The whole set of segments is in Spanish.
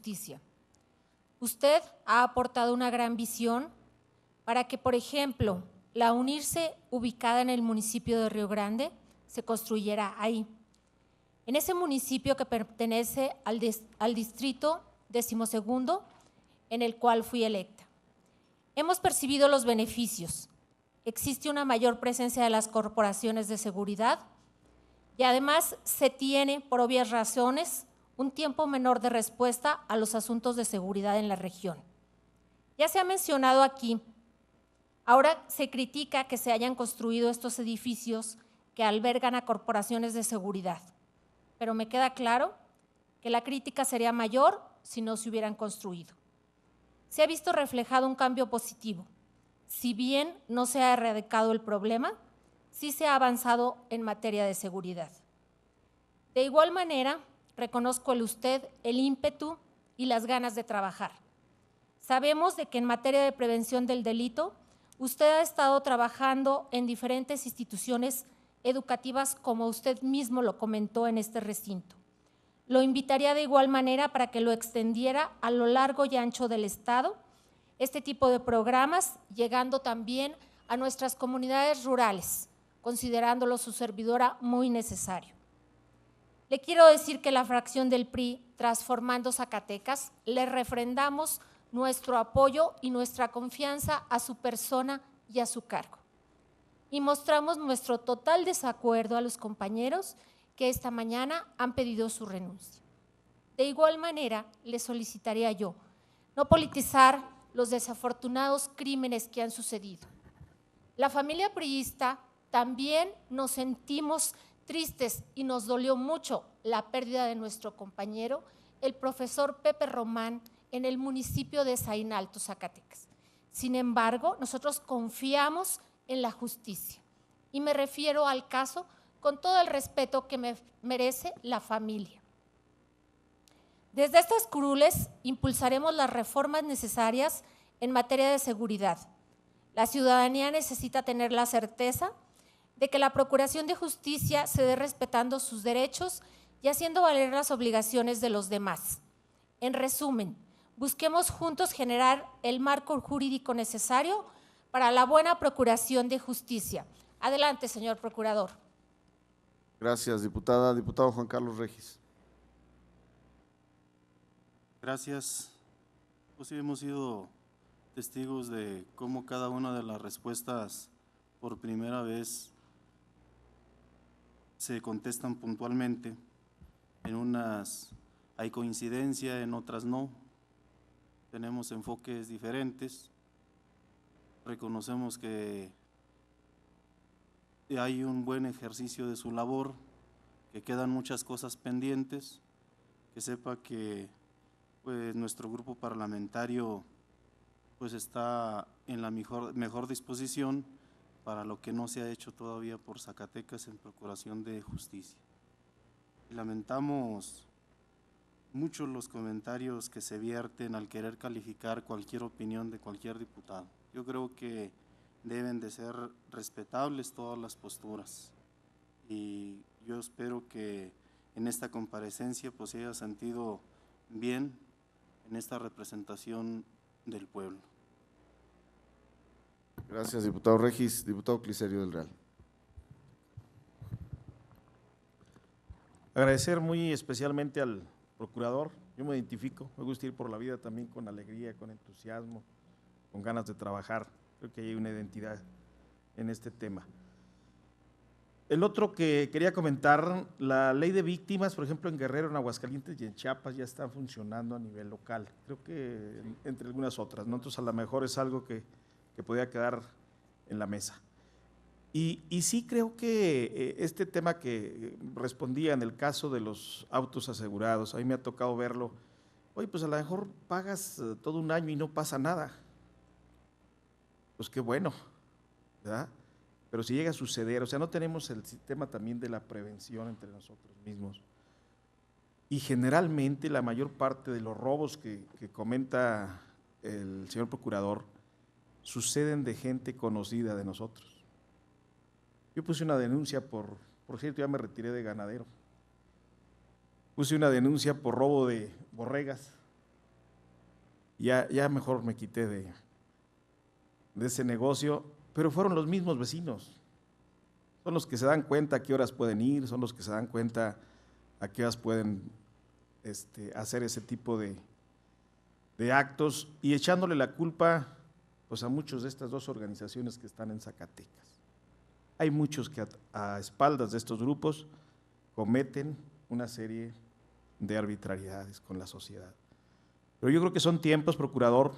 justicia. Usted ha aportado una gran visión para que, por ejemplo, la UNIRCE, ubicada en el municipio de Río Grande, se construyera ahí. En ese municipio que pertenece al distrito 12º, en el cual fui electa. Hemos percibido los beneficios. Existe una mayor presencia de las corporaciones de seguridad y además se tiene, por obvias razones, un tiempo menor de respuesta a los asuntos de seguridad en la región. Ya se ha mencionado aquí, ahora se critica que se hayan construido estos edificios que albergan a corporaciones de seguridad, pero me queda claro que la crítica sería mayor si no se hubieran construido. Se ha visto reflejado un cambio positivo. Si bien no se ha erradicado el problema, sí se ha avanzado en materia de seguridad. De igual manera, reconozco en usted el ímpetu y las ganas de trabajar. Sabemos de que en materia de prevención del delito, usted ha estado trabajando en diferentes instituciones educativas, como usted mismo lo comentó en este recinto. Lo invitaría de igual manera para que lo extendiera a lo largo y ancho del Estado, este tipo de programas, llegando también a nuestras comunidades rurales, considerándolo su servidora muy necesario. Le quiero decir que la fracción del PRI, Transformando Zacatecas, le refrendamos nuestro apoyo y nuestra confianza a su persona y a su cargo. Y mostramos nuestro total desacuerdo a los compañeros que esta mañana han pedido su renuncia. De igual manera, le solicitaría yo no politizar los desafortunados crímenes que han sucedido. La familia priista también nos sentimos tristes y nos dolió mucho la pérdida de nuestro compañero, el profesor Pepe Román, en el municipio de Zainalto, Zacatecas. Sin embargo, nosotros confiamos en la justicia y me refiero al caso con todo el respeto que me merece la familia. Desde estas curules impulsaremos las reformas necesarias en materia de seguridad. La ciudadanía necesita tener la certeza de que la Procuración de Justicia se dé respetando sus derechos y haciendo valer las obligaciones de los demás. En resumen, busquemos juntos generar el marco jurídico necesario para la buena procuración de justicia. Adelante, señor procurador. Gracias, diputada. Diputado Juan Carlos Regis. Gracias. Pues sí, hemos sido testigos de cómo cada una de las respuestas por primera vez se contestan puntualmente. En unas hay coincidencia, en otras no. Tenemos enfoques diferentes. Reconocemos que hay un buen ejercicio de su labor, que quedan muchas cosas pendientes, que sepa que pues, nuestro grupo parlamentario pues, está en la mejor disposición para lo que no se ha hecho todavía por Zacatecas en procuración de justicia. Y lamentamos mucho los comentarios que se vierten al querer calificar cualquier opinión de cualquier diputado. Yo creo que deben de ser respetables todas las posturas y yo espero que en esta comparecencia pues se haya sentido bien en esta representación del pueblo. Gracias, diputado Regis. Diputado Clicerio del Real. Agradecer muy especialmente al procurador. Yo me identifico, me gusta ir por la vida también con alegría, con entusiasmo, con ganas de trabajar. Creo que hay una identidad en este tema. El otro que quería comentar, la ley de víctimas, por ejemplo, en Guerrero, en Aguascalientes y en Chiapas ya está funcionando a nivel local, creo que entre algunas otras, ¿no? Entonces a lo mejor es algo que podría quedar en la mesa. Y sí creo que este tema que respondía en el caso de los autos asegurados, a mí me ha tocado verlo, oye, pues a lo mejor pagas todo un año y no pasa nada. Pues qué bueno, ¿verdad? Pero si llega a suceder, o sea, no tenemos el sistema también de la prevención entre nosotros mismos. Y generalmente la mayor parte de los robos que comenta el señor procurador suceden de gente conocida de nosotros. Yo puse una denuncia por cierto, ya me retiré de ganadero. Puse una denuncia por robo de borregas Ya mejor me quité de ese negocio, pero fueron los mismos vecinos. Son los que se dan cuenta a qué horas pueden ir, son los que se dan cuenta a qué horas pueden hacer ese tipo de actos y echándole la culpa pues a muchos de estas dos organizaciones que están en Zacatecas. Hay muchos que a espaldas de estos grupos cometen una serie de arbitrariedades con la sociedad. Pero yo creo que son tiempos, procurador,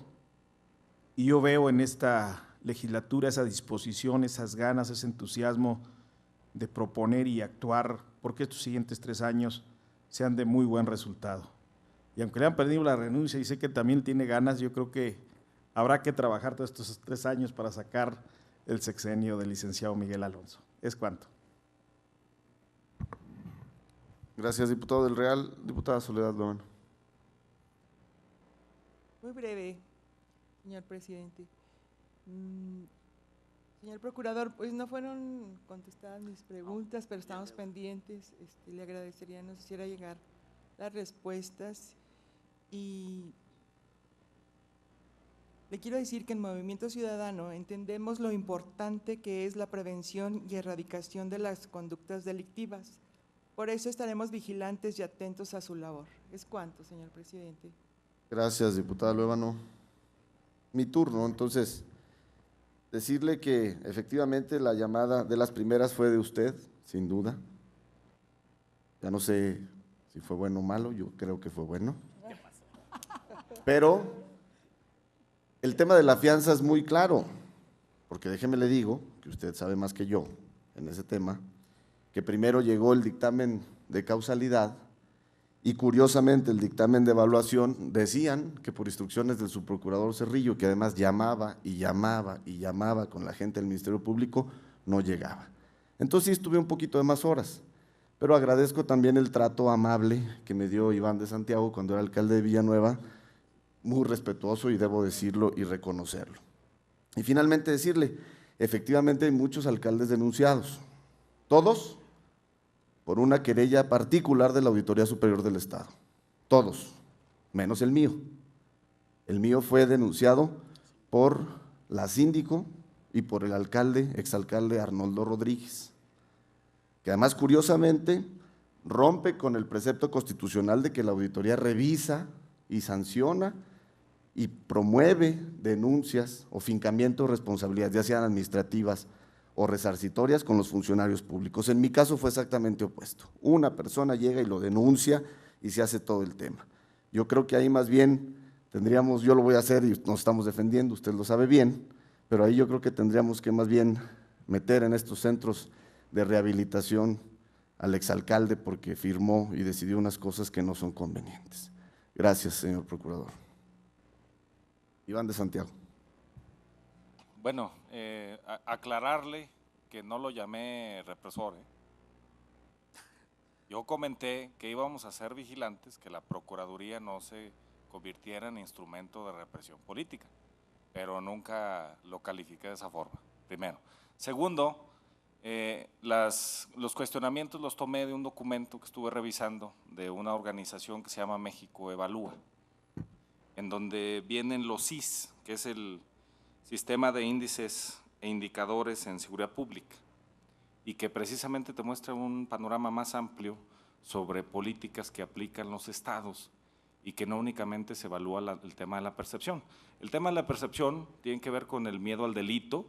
y yo veo en esta legislatura esa disposición, esas ganas, ese entusiasmo de proponer y actuar porque estos siguientes 3 años sean de muy buen resultado. Y aunque le han perdido la renuncia y sé que también tiene ganas, yo creo que habrá que trabajar todos estos 3 años para sacar el sexenio del licenciado Miguel Alonso. Es cuanto. Gracias, diputado del Real. Diputada Soledad Luevano. Muy breve, señor presidente. Señor procurador, pues no fueron contestadas mis preguntas, pero estamos pendientes. Le agradecería nos hiciera llegar las respuestas. Y le quiero decir que en Movimiento Ciudadano entendemos lo importante que es la prevención y erradicación de las conductas delictivas. Por eso estaremos vigilantes y atentos a su labor. Es cuanto, señor presidente. Gracias, diputada Luevano. Mi turno, entonces, decirle que efectivamente la llamada de las primeras fue de usted, sin duda. Ya no sé si fue bueno o malo, yo creo que fue bueno. Pero el tema de la fianza es muy claro, porque déjeme le digo, que usted sabe más que yo en ese tema, que primero llegó el dictamen de causalidad y curiosamente el dictamen de evaluación decían que por instrucciones del subprocurador Cerrillo, que además llamaba con la gente del Ministerio Público, no llegaba. Entonces sí estuve un poquito de más horas, pero agradezco también el trato amable que me dio Iván de Santiago cuando era alcalde de Villanueva, muy respetuoso y debo decirlo y reconocerlo. Y finalmente decirle, efectivamente hay muchos alcaldes denunciados, todos por una querella particular de la Auditoría Superior del Estado, todos, menos el mío. El mío fue denunciado por la síndico y por el alcalde, exalcalde Arnoldo Rodríguez, que además curiosamente rompe con el precepto constitucional de que la auditoría revisa y sanciona y promueve denuncias o fincamiento de responsabilidades, ya sean administrativas o resarcitorias con los funcionarios públicos. En mi caso fue exactamente opuesto. Una persona llega y lo denuncia y se hace todo el tema. Yo creo que ahí más bien tendríamos, yo lo voy a hacer y nos estamos defendiendo, usted lo sabe bien, pero ahí yo creo que tendríamos que más bien meter en estos centros de rehabilitación al exalcalde porque firmó y decidió unas cosas que no son convenientes. Gracias, señor procurador. Iván de Santiago. Bueno, aclararle que no lo llamé represor. Yo comenté que íbamos a ser vigilantes, que la Procuraduría no se convirtiera en instrumento de represión política, pero nunca lo califiqué de esa forma, primero. Segundo, los cuestionamientos los tomé de un documento que estuve revisando de una organización que se llama México Evalúa, en donde vienen los SIS, que es el Sistema de Índices e Indicadores en Seguridad Pública, y que precisamente te muestra un panorama más amplio sobre políticas que aplican los estados y que no únicamente se evalúa el tema de la percepción. El tema de la percepción tiene que ver con el miedo al delito,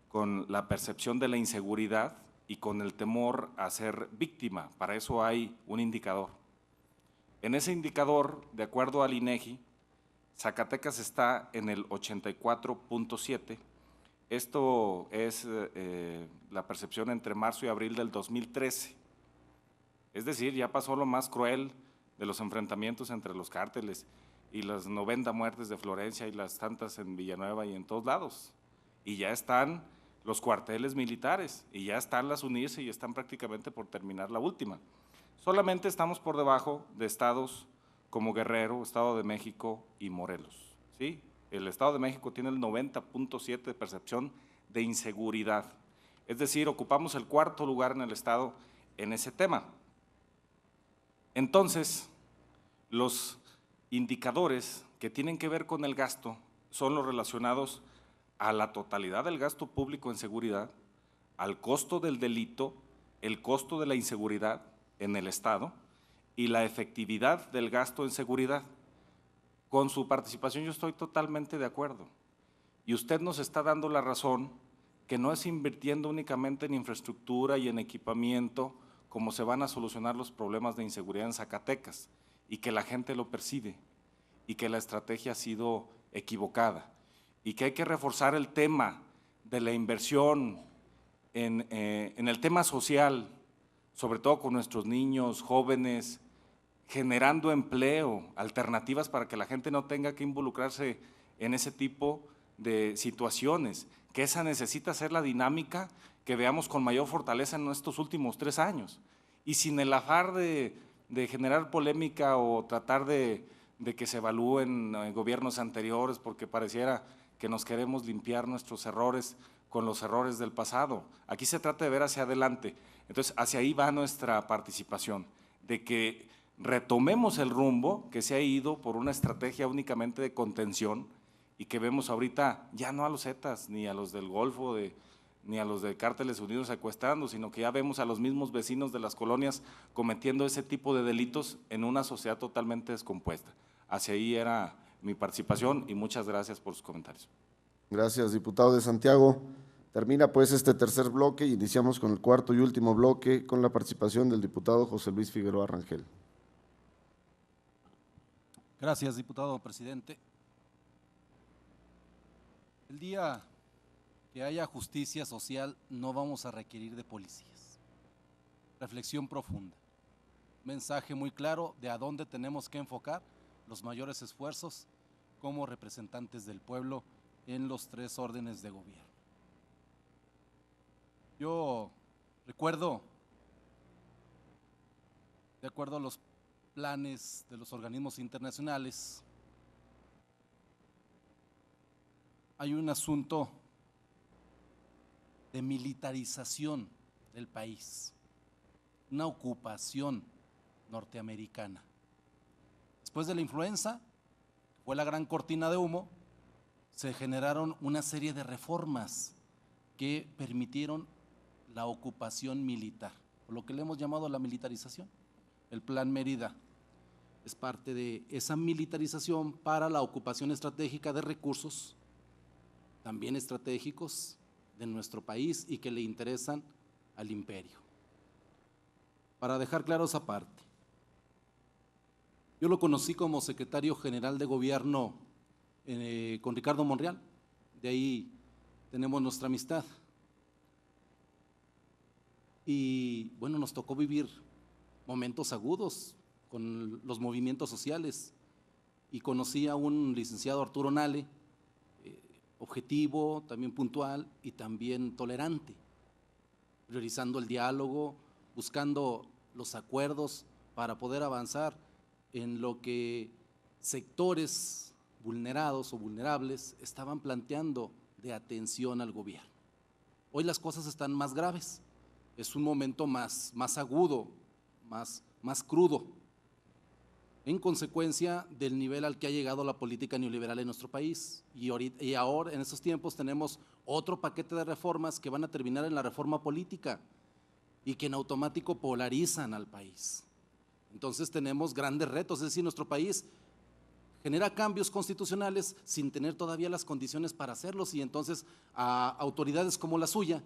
con la percepción de la inseguridad y con el temor a ser víctima. Para eso hay un indicador. En ese indicador, de acuerdo al INEGI, Zacatecas está en el 84.7. Esto es la percepción entre marzo y abril del 2013. Es decir, ya pasó lo más cruel de los enfrentamientos entre los cárteles y las 90 muertes de Florencia y las tantas en Villanueva y en todos lados. Y ya están los cuarteles militares y ya están las UNIRSE y están prácticamente por terminar la última. Solamente estamos por debajo de estados como Guerrero, Estado de México y Morelos, ¿sí? El Estado de México tiene el 90.7 de percepción de inseguridad, es decir, ocupamos el 4º lugar en el Estado en ese tema. Entonces, los indicadores que tienen que ver con el gasto son los relacionados a la totalidad del gasto público en seguridad, al costo del delito, el costo de la inseguridad en el Estado y la efectividad del gasto en seguridad. Con su participación yo estoy totalmente de acuerdo. Y usted nos está dando la razón que no es invirtiendo únicamente en infraestructura y en equipamiento como se van a solucionar los problemas de inseguridad en Zacatecas, y que la gente lo percibe, y que la estrategia ha sido equivocada, y que hay que reforzar el tema de la inversión en el tema social, sobre todo con nuestros niños, jóvenes, generando empleo, alternativas para que la gente no tenga que involucrarse en ese tipo de situaciones, que esa necesita ser la dinámica que veamos con mayor fortaleza en estos últimos 3 años. Y sin el afán de generar polémica o tratar de que se evalúen gobiernos anteriores, porque pareciera que nos queremos limpiar nuestros errores con los errores del pasado. Aquí se trata de ver hacia adelante. Entonces, hacia ahí va nuestra participación, de que retomemos el rumbo que se ha ido por una estrategia únicamente de contención y que vemos ahorita ya no a los Zetas, ni a los del Golfo, ni a los de Cárteles Unidos secuestrando, sino que ya vemos a los mismos vecinos de las colonias cometiendo ese tipo de delitos en una sociedad totalmente descompuesta. Hacia ahí era mi participación y muchas gracias por sus comentarios. Gracias, diputado de Santiago. Termina pues este tercer bloque y iniciamos con el cuarto y último bloque con la participación del diputado José Luis Figueroa Rangel. Gracias, diputado presidente. El día que haya justicia social no vamos a requerir de policías. Reflexión profunda. Mensaje muy claro de a dónde tenemos que enfocar los mayores esfuerzos como representantes del pueblo en los 3 órdenes de gobierno. Yo recuerdo, de acuerdo a los planes de los organismos internacionales, hay un asunto de militarización del país, una ocupación norteamericana. Después de la influenza, fue la gran cortina de humo, se generaron una serie de reformas que permitieron la ocupación militar, por lo que le hemos llamado la militarización. El Plan Mérida es parte de esa militarización para la ocupación estratégica de recursos, también estratégicos de nuestro país y que le interesan al imperio. Para dejar claro esa parte, yo lo conocí como secretario general de gobierno con Ricardo Monreal, de ahí tenemos nuestra amistad. Y bueno, nos tocó vivir momentos agudos con los movimientos sociales y conocí a un licenciado Arturo Nale, objetivo, también puntual y también tolerante, priorizando el diálogo, buscando los acuerdos para poder avanzar en lo que sectores vulnerados o vulnerables estaban planteando de atención al gobierno. Hoy las cosas están más graves, es un momento más agudo, más crudo, en consecuencia del nivel al que ha llegado la política neoliberal en nuestro país. Y ahora, en estos tiempos, tenemos otro paquete de reformas que van a terminar en la reforma política y que en automático polarizan al país. Entonces tenemos grandes retos, es decir, nuestro país genera cambios constitucionales sin tener todavía las condiciones para hacerlos, y entonces a autoridades como la suya,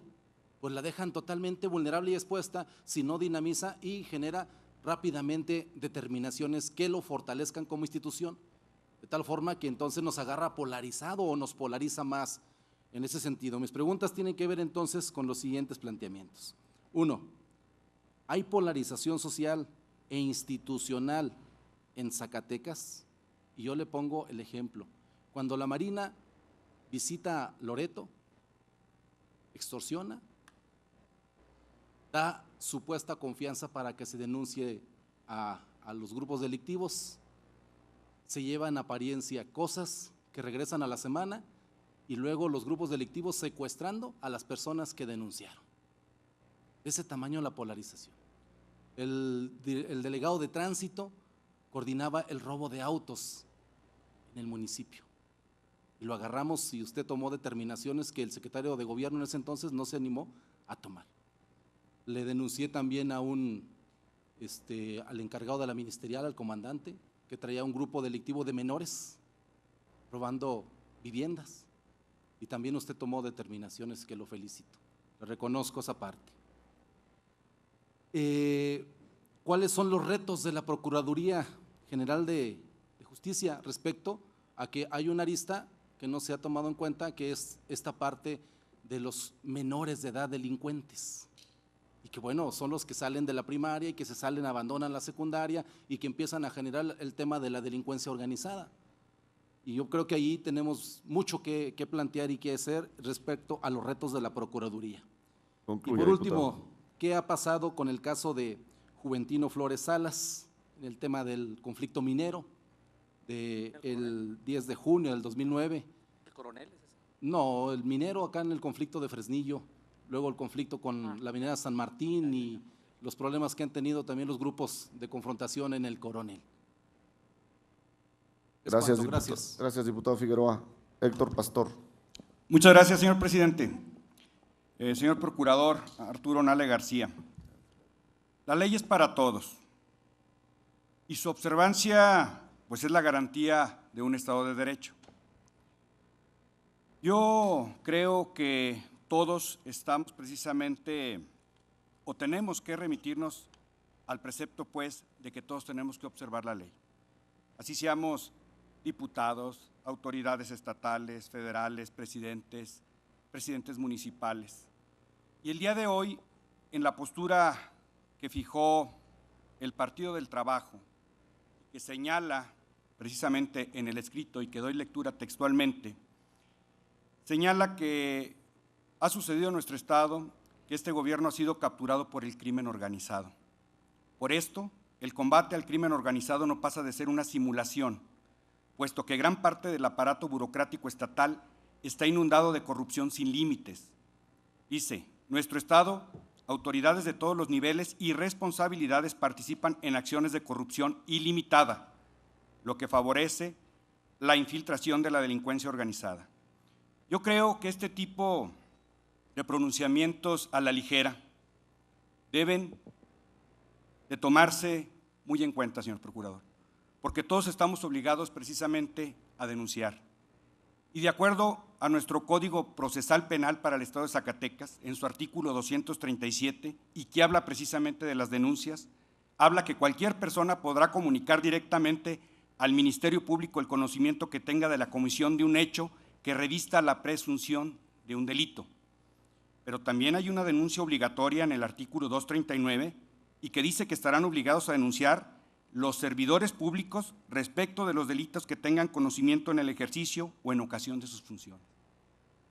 pues la dejan totalmente vulnerable y expuesta si no dinamiza y genera rápidamente determinaciones que lo fortalezcan como institución, de tal forma que entonces nos agarra polarizado o nos polariza más en ese sentido. Mis preguntas tienen que ver entonces con los siguientes planteamientos. 1. ¿Hay polarización social e institucional en Zacatecas? Y yo le pongo el ejemplo. Cuando la Marina visita Loreto, extorsiona, da supuesta confianza para que se denuncie a los grupos delictivos, se lleva en apariencia cosas que regresan a la semana y luego los grupos delictivos secuestrando a las personas que denunciaron. De ese tamaño la polarización. El delegado de tránsito coordinaba el robo de autos en el municipio. Y lo agarramos y usted tomó determinaciones que el secretario de gobierno en ese entonces no se animó a tomar. Le denuncié también al encargado de la ministerial, al comandante, que traía un grupo delictivo de menores robando viviendas. Y también usted tomó determinaciones que lo felicito. Le reconozco esa parte. ¿Cuáles son los retos de la Procuraduría General de Justicia respecto a que hay una arista que no se ha tomado en cuenta, que es esta parte de los menores de edad delincuentes? Y que bueno, son los que salen de la primaria y que se salen, abandonan la secundaria y que empiezan a generar el tema de la delincuencia organizada. Y yo creo que ahí tenemos mucho que plantear y que hacer respecto a los retos de la Procuraduría. Concluya, y por último, diputado. ¿qué ha pasado con el caso de Juventino Flores Salas, en el tema del conflicto minero del 10 de junio del 2009? ¿El coronel es ese? No, el minero acá en el conflicto de Fresnillo, luego el conflicto con la minera San Martín y los problemas que han tenido también los grupos de confrontación en el Coronel. Gracias, cuanto, diputado. Gracias, diputado Figueroa. Héctor Pastor. Muchas gracias, señor presidente. Señor procurador Arturo Nale García, la ley es para todos y su observancia pues es la garantía de un Estado de Derecho. Yo creo que todos estamos precisamente o tenemos que remitirnos al precepto pues de que todos tenemos que observar la ley. Así seamos diputados, autoridades estatales, federales, presidentes municipales. Y el día de hoy, en la postura que fijó el Partido del Trabajo, que señala precisamente en el escrito y que doy lectura textualmente, señala que ha sucedido en nuestro Estado que este gobierno ha sido capturado por el crimen organizado. Por esto, el combate al crimen organizado no pasa de ser una simulación, puesto que gran parte del aparato burocrático estatal está inundado de corrupción sin límites. Dice, nuestro Estado, autoridades de todos los niveles y responsabilidades participan en acciones de corrupción ilimitada, lo que favorece la infiltración de la delincuencia organizada. Yo creo que este tipo de pronunciamientos a la ligera deben de tomarse muy en cuenta, señor procurador, porque todos estamos obligados precisamente a denunciar. Y de acuerdo a nuestro Código Procesal Penal para el Estado de Zacatecas, en su artículo 237, y que habla precisamente de las denuncias, habla que cualquier persona podrá comunicar directamente al Ministerio Público el conocimiento que tenga de la comisión de un hecho que revista la presunción de un delito. Pero también hay una denuncia obligatoria en el artículo 239 y que dice que estarán obligados a denunciar los servidores públicos respecto de los delitos que tengan conocimiento en el ejercicio o en ocasión de sus funciones.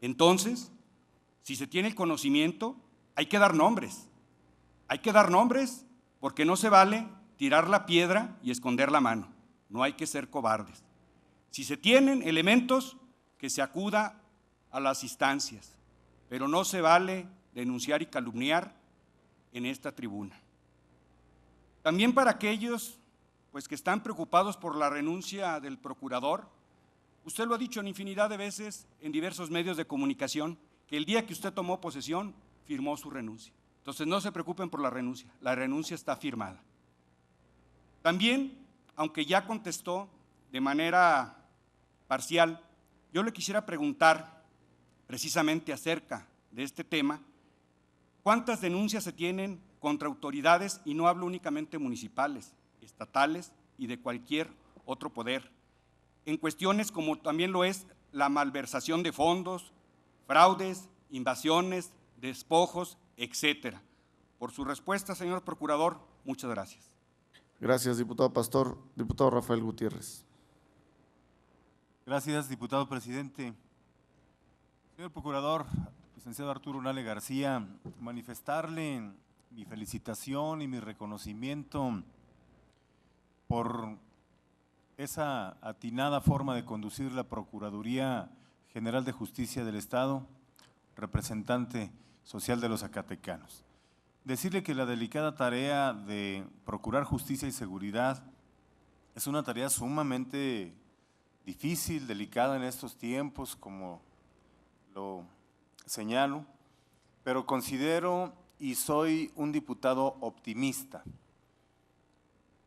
Entonces, si se tiene el conocimiento, hay que dar nombres. Hay que dar nombres porque no se vale tirar la piedra y esconder la mano. No hay que ser cobardes. Si se tienen elementos, que se acuda a las instancias, pero no se vale denunciar y calumniar en esta tribuna. También para aquellos pues, que están preocupados por la renuncia del procurador, usted lo ha dicho en infinidad de veces en diversos medios de comunicación, que el día que usted tomó posesión, firmó su renuncia. Entonces no se preocupen por la renuncia está firmada. También, aunque ya contestó de manera parcial, yo le quisiera preguntar precisamente acerca de este tema, ¿cuántas denuncias se tienen contra autoridades, y no hablo únicamente municipales, estatales y de cualquier otro poder, en cuestiones como también lo es la malversación de fondos, fraudes, invasiones, despojos, etcétera? Por su respuesta, señor procurador, muchas gracias. Gracias, diputado Pastor. Diputado Rafael Gutiérrez. Gracias, diputado presidente. Señor procurador, licenciado Arturo Nale García, manifestarle mi felicitación y mi reconocimiento por esa atinada forma de conducir la Procuraduría General de Justicia del Estado, representante social de los zacatecanos. Decirle que la delicada tarea de procurar justicia y seguridad Es una tarea sumamente difícil, delicada en estos tiempos, como lo señalo, pero considero y soy un diputado optimista.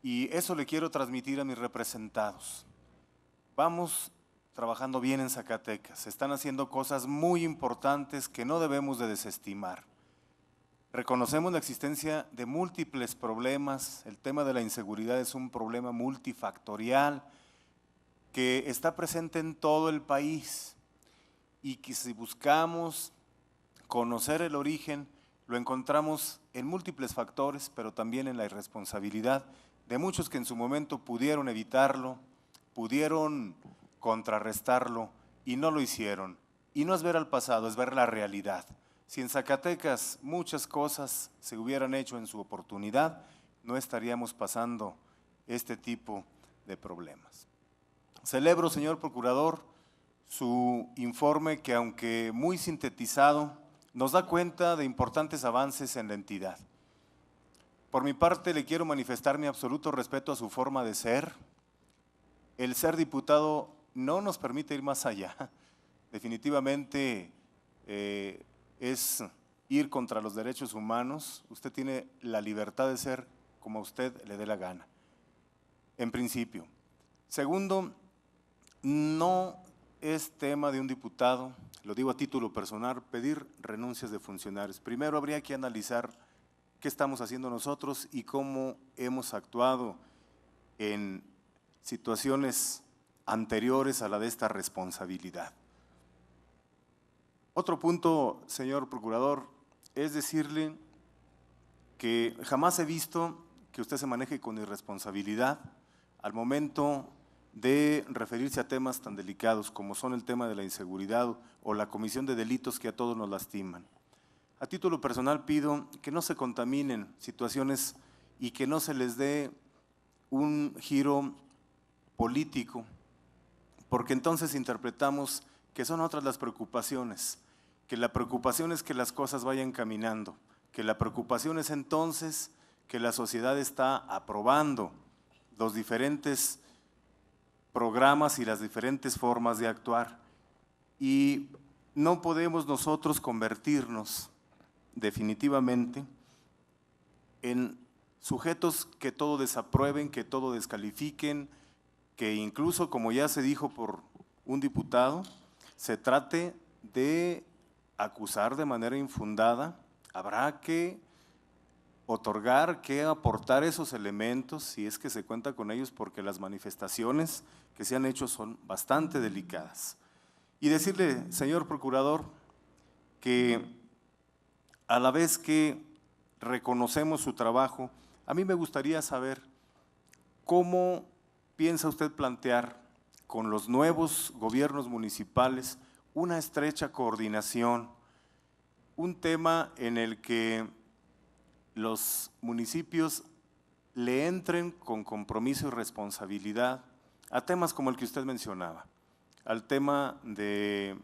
Y eso le quiero transmitir a mis representados. Vamos trabajando bien en Zacatecas, se están haciendo cosas muy importantes que no debemos de desestimar. Reconocemos la existencia de múltiples problemas, el tema de la inseguridad es un problema multifactorial que está presente en todo el país y que si buscamos conocer el origen, lo encontramos en múltiples factores, pero también en la irresponsabilidad de muchos que en su momento pudieron evitarlo, pudieron contrarrestarlo y no lo hicieron. Y no es ver al pasado, es ver la realidad. Si en Zacatecas muchas cosas se hubieran hecho en su oportunidad, no estaríamos pasando este tipo de problemas. Celebro, señor Procurador, su informe que, aunque muy sintetizado, nos da cuenta de importantes avances en la entidad. Por mi parte, le quiero manifestar mi absoluto respeto a su forma de ser. El ser diputado no nos permite ir más allá. Definitivamente es ir contra los derechos humanos. Usted tiene la libertad de ser como a usted le dé la gana, en principio. Segundo, no es tema de un diputado, lo digo a título personal, pedir renuncias de funcionarios. Primero habría que analizar qué estamos haciendo nosotros y cómo hemos actuado en situaciones anteriores a la de esta responsabilidad. Otro punto, señor Procurador, es decirle que jamás he visto que usted se maneje con irresponsabilidad al momento de referirse a temas tan delicados como son el tema de la inseguridad o la comisión de delitos que a todos nos lastiman. A título personal pido que no se contaminen situaciones y que no se les dé un giro político, porque entonces interpretamos que son otras las preocupaciones, que la preocupación es que las cosas vayan caminando, que la preocupación es entonces que la sociedad está aprobando los diferentes programas y las diferentes formas de actuar. Y no podemos nosotros convertirnos definitivamente en sujetos que todo desaprueben, que todo descalifiquen, que incluso, como ya se dijo por un diputado, se trate de acusar de manera infundada. Habrá que otorgar, que aportar esos elementos, si es que se cuenta con ellos, porque las manifestaciones que se han hecho son bastante delicadas. Y decirle, señor Procurador, que a la vez que reconocemos su trabajo, a mí me gustaría saber cómo piensa usted plantear con los nuevos gobiernos municipales una estrecha coordinación, un tema en el que los municipios le entren con compromiso y responsabilidad a temas como el que usted mencionaba, al tema de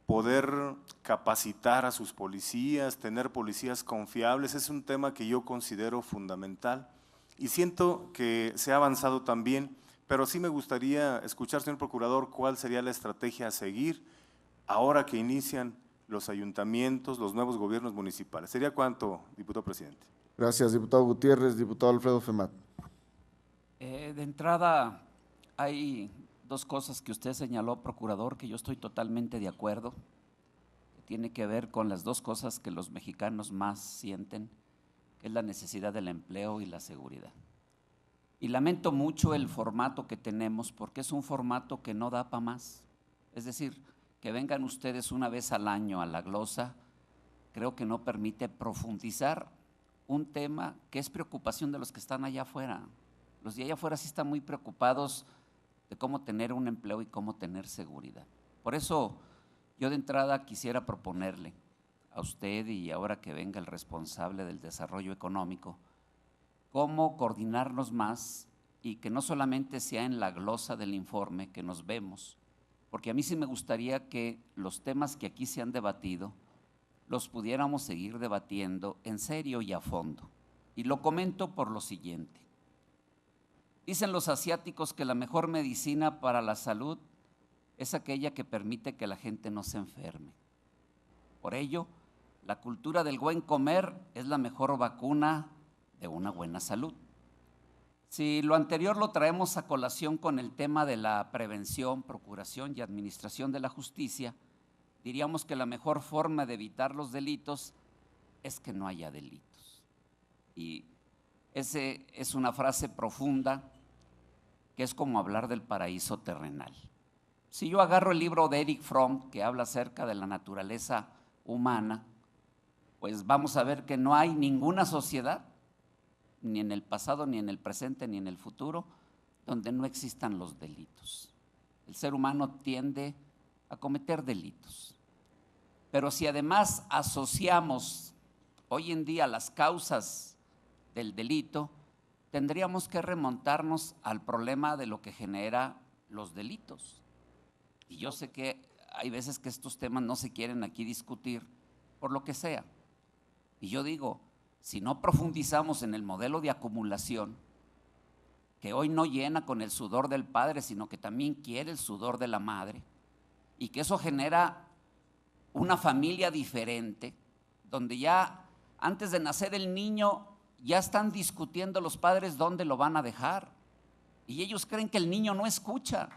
poder capacitar a sus policías, tener policías confiables, es un tema que yo considero fundamental y siento que se ha avanzado también, pero sí me gustaría escuchar, señor Procurador, cuál sería la estrategia a seguir ahora que inician los ayuntamientos, los nuevos gobiernos municipales. ¿Sería cuánto, diputado presidente? Gracias, diputado Gutiérrez. Diputado Alfredo Femat. De entrada, hay dos cosas que usted señaló, Procurador, que yo estoy totalmente de acuerdo, que tiene que ver con las dos cosas que los mexicanos más sienten, que es la necesidad del empleo y la seguridad. Y lamento mucho el formato que tenemos, porque es un formato que no da para más. Es decir, que vengan ustedes una vez al año a la glosa, creo que no permite profundizar un tema que es preocupación de los que están allá afuera. Los de allá afuera sí están muy preocupados de cómo tener un empleo y cómo tener seguridad. Por eso yo de entrada quisiera proponerle a usted y ahora que venga el responsable del desarrollo económico, cómo coordinarnos más y que no solamente sea en la glosa del informe que nos vemos, porque a mí sí me gustaría que los temas que aquí se han debatido los pudiéramos seguir debatiendo en serio y a fondo. Y lo comento por lo siguiente. Dicen los asiáticos que la mejor medicina para la salud es aquella que permite que la gente no se enferme. Por ello, la cultura del buen comer es la mejor vacuna de una buena salud. Si lo anterior lo traemos a colación con el tema de la prevención, procuración y administración de la justicia, diríamos que la mejor forma de evitar los delitos es que no haya delitos. Y esa es una frase profunda que es como hablar del paraíso terrenal. Si yo agarro el libro de Erich Fromm, que habla acerca de la naturaleza humana, pues vamos a ver que no hay ninguna sociedad, ni en el pasado, ni en el presente, ni en el futuro, donde no existan los delitos. El ser humano tiende a cometer delitos. Pero si además asociamos hoy en día las causas del delito, tendríamos que remontarnos al problema de lo que genera los delitos. Y yo sé que hay veces que estos temas no se quieren aquí discutir por lo que sea. Y yo digo, si no profundizamos en el modelo de acumulación, que hoy no llena con el sudor del padre, sino que también quiere el sudor de la madre, y que eso genera una familia diferente, donde ya antes de nacer el niño ya están discutiendo los padres dónde lo van a dejar, y ellos creen que el niño no escucha,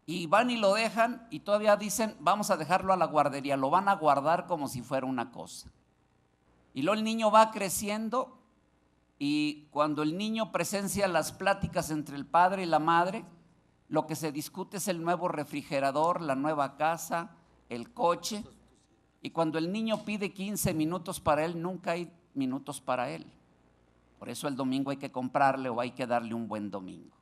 y van y lo dejan y todavía dicen vamos a dejarlo a la guardería, lo van a guardar como si fuera una cosa. Y luego el niño va creciendo y cuando el niño presencia las pláticas entre el padre y la madre, lo que se discute es el nuevo refrigerador, la nueva casa, el coche, y cuando el niño pide 15 minutos para él, nunca hay minutos para él. Por eso el domingo hay que comprarle o hay que darle un buen domingo.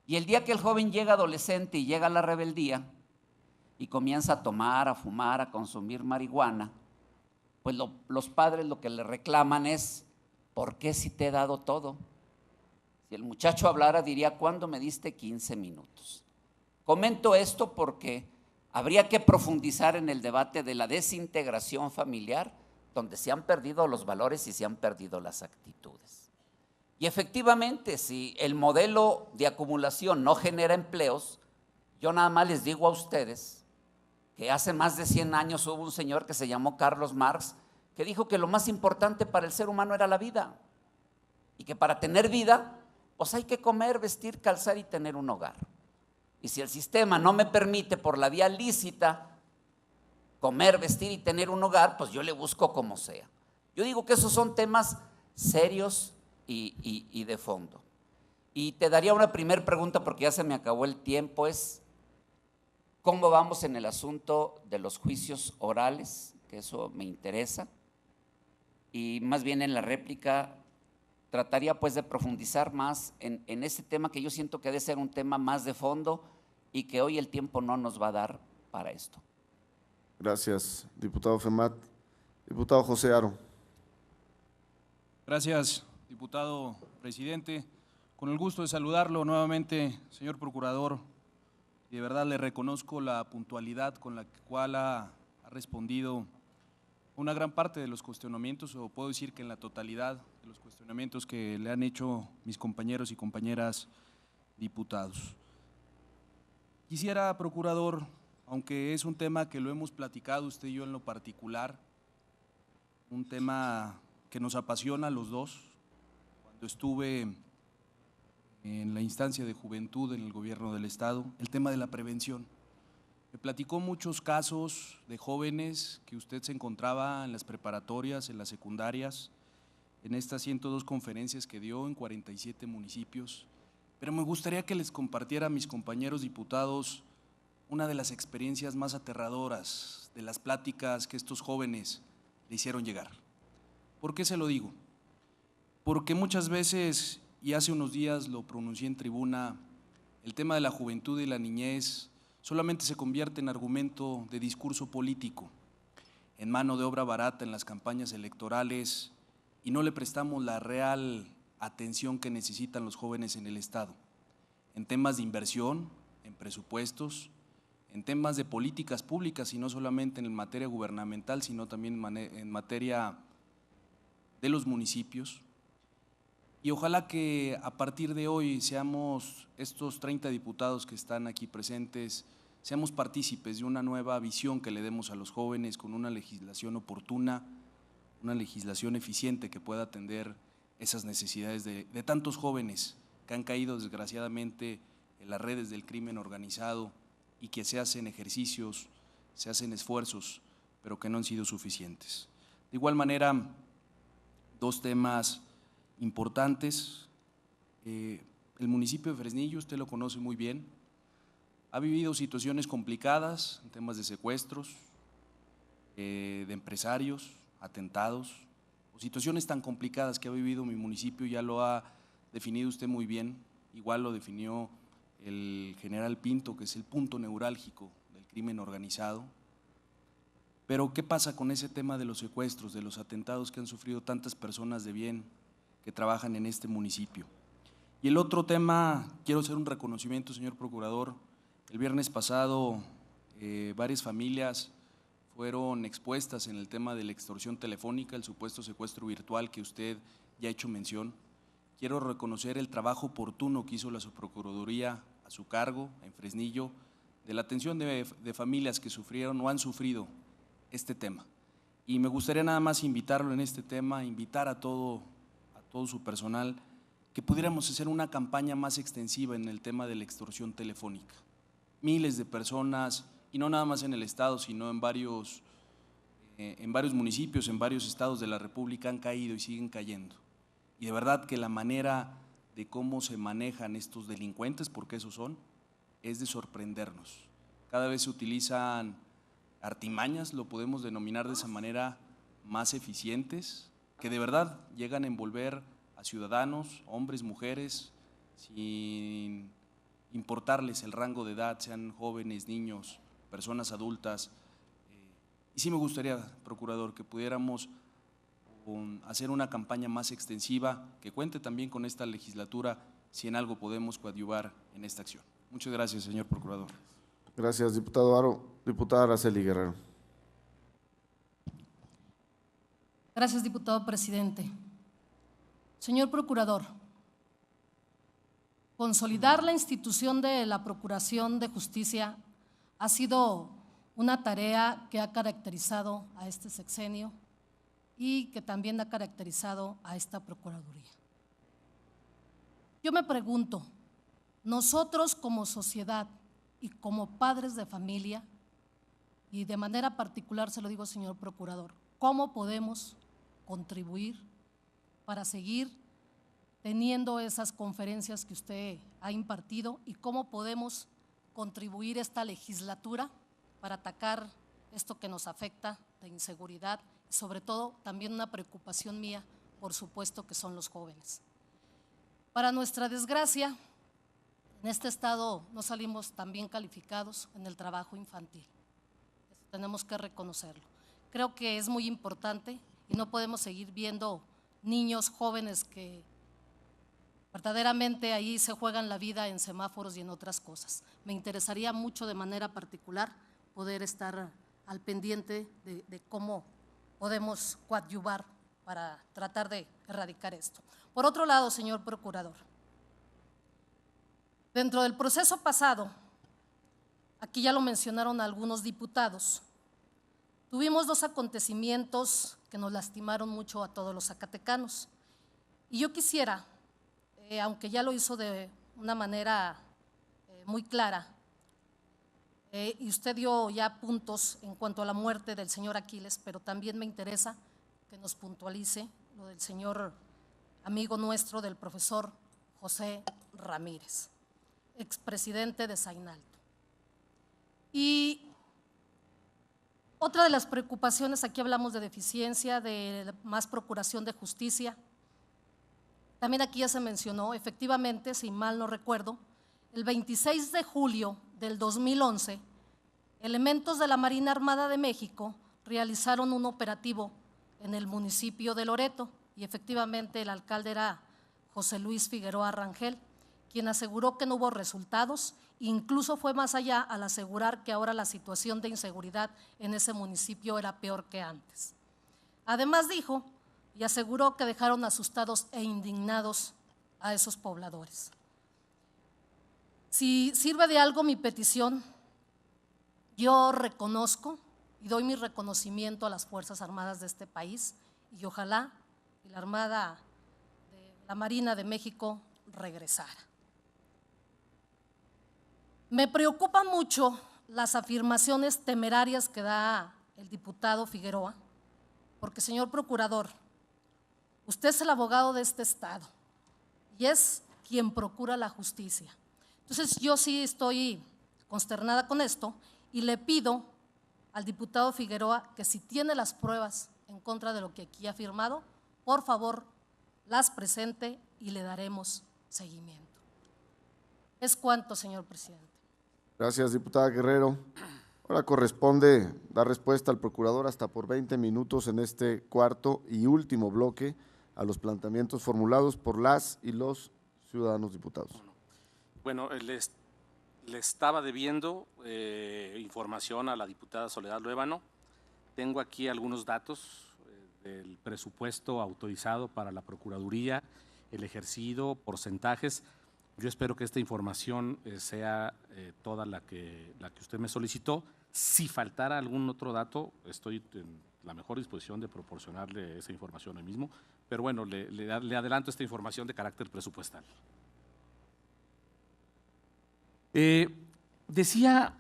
Y el día que el joven llega adolescente y llega a la rebeldía y comienza a tomar, a fumar, a consumir marihuana, pues los padres lo que le reclaman es, ¿por qué si te he dado todo? Si el muchacho hablara diría, ¿cuándo me diste 15 minutos? Comento esto porque habría que profundizar en el debate de la desintegración familiar, donde se han perdido los valores y se han perdido las actitudes. Y efectivamente, si el modelo de acumulación no genera empleos, yo nada más les digo a ustedes que hace más de 100 años hubo un señor que se llamó Carlos Marx, que dijo que lo más importante para el ser humano era la vida, y que para tener vida, pues hay que comer, vestir, calzar y tener un hogar. Y si el sistema no me permite por la vía lícita comer, vestir y tener un hogar, pues yo le busco como sea. Yo digo que esos son temas serios y de fondo. Y te daría una primera pregunta porque ya se me acabó el tiempo, es ¿cómo vamos en el asunto de los juicios orales? Que eso me interesa. Y más bien en la réplica trataría pues de profundizar más en ese tema que yo siento que debe ser un tema más de fondo y que hoy el tiempo no nos va a dar para esto. Gracias, diputado Femat. Diputado José Haro. Gracias, diputado presidente. Con el gusto de saludarlo nuevamente, señor procurador. De verdad le reconozco la puntualidad con la cual ha respondido una gran parte de los cuestionamientos, o puedo decir que en la totalidad de los cuestionamientos que le han hecho mis compañeros y compañeras diputados. Quisiera, procurador, aunque es un tema que lo hemos platicado usted y yo en lo particular, un tema que nos apasiona a los dos, cuando estuve en la instancia de juventud en el gobierno del estado, el tema de la prevención. Me platicó muchos casos de jóvenes que usted se encontraba en las preparatorias, en las secundarias, en estas 102 conferencias que dio en 47 municipios, pero me gustaría que les compartiera a mis compañeros diputados una de las experiencias más aterradoras de las pláticas que estos jóvenes le hicieron llegar. ¿Por qué se lo digo? Porque muchas veces, y hace unos días lo pronuncié en tribuna, el tema de la juventud y la niñez solamente se convierte en argumento de discurso político, en mano de obra barata en las campañas electorales, y no le prestamos la real atención que necesitan los jóvenes en el Estado, en temas de inversión, en presupuestos, en temas de políticas públicas, y no solamente en materia gubernamental, sino también en materia de los municipios. Y ojalá que a partir de hoy seamos estos 30 diputados que están aquí presentes, seamos partícipes de una nueva visión que le demos a los jóvenes con una legislación oportuna, una legislación eficiente que pueda atender esas necesidades de tantos jóvenes que han caído desgraciadamente en las redes del crimen organizado y que se hacen ejercicios, se hacen esfuerzos, pero que no han sido suficientes. De igual manera, dos temas importantes. El municipio de Fresnillo, usted lo conoce muy bien, ha vivido situaciones complicadas en temas de secuestros, de empresarios, atentados, o situaciones tan complicadas que ha vivido mi municipio, ya lo ha definido usted muy bien, igual lo definió el general Pinto, que es el punto neurálgico del crimen organizado. Pero ¿qué pasa con ese tema de los secuestros, de los atentados que han sufrido tantas personas de bien que trabajan en este municipio? Y el otro tema, quiero hacer un reconocimiento, señor procurador. El viernes pasado varias familias fueron expuestas en el tema de la extorsión telefónica, el supuesto secuestro virtual que usted ya ha hecho mención. Quiero reconocer el trabajo oportuno que hizo la Subprocuraduría a su cargo en Fresnillo de la atención de familias que sufrieron o han sufrido este tema. Y me gustaría nada más invitarlo en este tema, invitar a todo su personal, que pudiéramos hacer una campaña más extensiva en el tema de la extorsión telefónica. Miles de personas, y no nada más en el estado, sino en varios municipios, en varios estados de la República han caído y siguen cayendo. Y de verdad que la manera de cómo se manejan estos delincuentes, porque esos son, es de sorprendernos. Cada vez se utilizan artimañas, lo podemos denominar de esa manera, más eficientes, que de verdad llegan a envolver a ciudadanos, hombres, mujeres, sin importarles el rango de edad, sean jóvenes, niños, personas adultas. Y sí me gustaría, procurador, que pudiéramos hacer una campaña más extensiva, que cuente también con esta legislatura, si en algo podemos coadyuvar en esta acción. Muchas gracias, señor procurador. Gracias, diputado Aro. Diputada Araceli Guerrero. Gracias, diputado presidente. Señor procurador, consolidar la institución de la Procuración de Justicia ha sido una tarea que ha caracterizado a este sexenio y que también ha caracterizado a esta Procuraduría. Yo me pregunto, nosotros como sociedad y como padres de familia, y de manera particular se lo digo, señor procurador, ¿cómo podemos contribuir para seguir teniendo esas conferencias que usted ha impartido y cómo podemos contribuir esta legislatura para atacar esto que nos afecta de inseguridad y sobre todo también una preocupación mía, por supuesto, que son los jóvenes? Para nuestra desgracia, en este estado no salimos tan bien calificados en el trabajo infantil. Eso tenemos que reconocerlo. Creo que es muy importante y no podemos seguir viendo niños jóvenes que verdaderamente ahí se juegan la vida en semáforos y en otras cosas. Me interesaría mucho de manera particular poder estar al pendiente de cómo podemos coadyuvar para tratar de erradicar esto. Por otro lado, señor procurador, dentro del proceso pasado, aquí ya lo mencionaron algunos diputados, tuvimos dos acontecimientos que nos lastimaron mucho a todos los zacatecanos. Y yo quisiera, aunque ya lo hizo de una manera muy clara, y usted dio ya puntos en cuanto a la muerte del señor Aquiles, pero también me interesa que nos puntualice lo del señor amigo nuestro, del profesor José Ramírez, expresidente de Sainalto. Y otra de las preocupaciones, aquí hablamos de deficiencia, de más procuración de justicia. También aquí ya se mencionó, efectivamente, si mal no recuerdo, el 26 de julio del 2011, elementos de la Marina Armada de México realizaron un operativo en el municipio de Loreto y efectivamente el alcalde era José Luis Figueroa Rangel, quien aseguró que no hubo resultados, incluso fue más allá al asegurar que ahora la situación de inseguridad en ese municipio era peor que antes. Además dijo y aseguró que dejaron asustados e indignados a esos pobladores. Si sirve de algo mi petición, yo reconozco y doy mi reconocimiento a las Fuerzas Armadas de este país y ojalá la Armada de la Marina de México regresara. Me preocupa mucho las afirmaciones temerarias que da el diputado Figueroa, porque, señor procurador, usted es el abogado de este Estado y es quien procura la justicia. Entonces, yo sí estoy consternada con esto y le pido al diputado Figueroa que si tiene las pruebas en contra de lo que aquí ha afirmado, por favor, las presente y le daremos seguimiento. Es cuanto, señor presidente. Gracias, diputada Guerrero. Ahora corresponde dar respuesta al procurador hasta por 20 minutos en este cuarto y último bloque a los planteamientos formulados por las y los ciudadanos diputados. Bueno, le estaba debiendo información a la diputada Soledad Luébano. Tengo aquí algunos datos del presupuesto autorizado para la Procuraduría, el ejercido, porcentajes. Yo espero que esta información sea toda la que usted me solicitó. Si faltara algún otro dato, estoy en la mejor disposición de proporcionarle esa información hoy mismo, pero bueno, le adelanto esta información de carácter presupuestal. Decía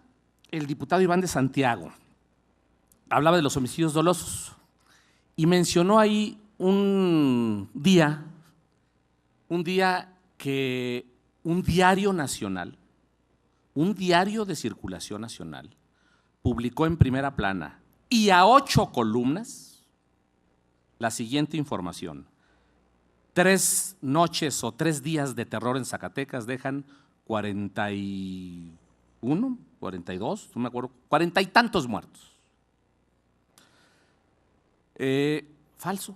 el diputado Iván de Santiago, hablaba de los homicidios dolosos y mencionó ahí un día que un diario nacional, un diario de circulación nacional, publicó en primera plana y a 8 columnas la siguiente información: 3 noches o 3 días de terror en Zacatecas dejan 41, 42, no me acuerdo, 40 y tantos muertos. Falso.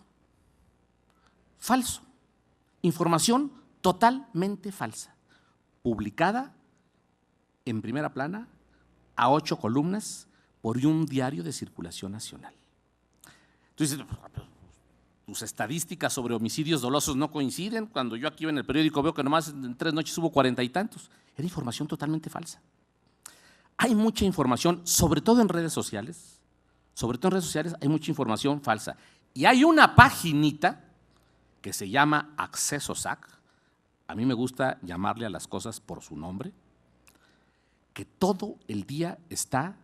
Información totalmente falsa, publicada en primera plana a 8 columnas por un diario de circulación nacional. Entonces, tus estadísticas sobre homicidios dolosos no coinciden, cuando yo aquí en el periódico veo que nomás en 3 noches hubo 40 y tantos. Era información totalmente falsa. Hay mucha información, sobre todo en redes sociales, hay mucha información falsa. Y hay una paginita que se llama Acceso SAC, a mí me gusta llamarle a las cosas por su nombre, que todo el día está,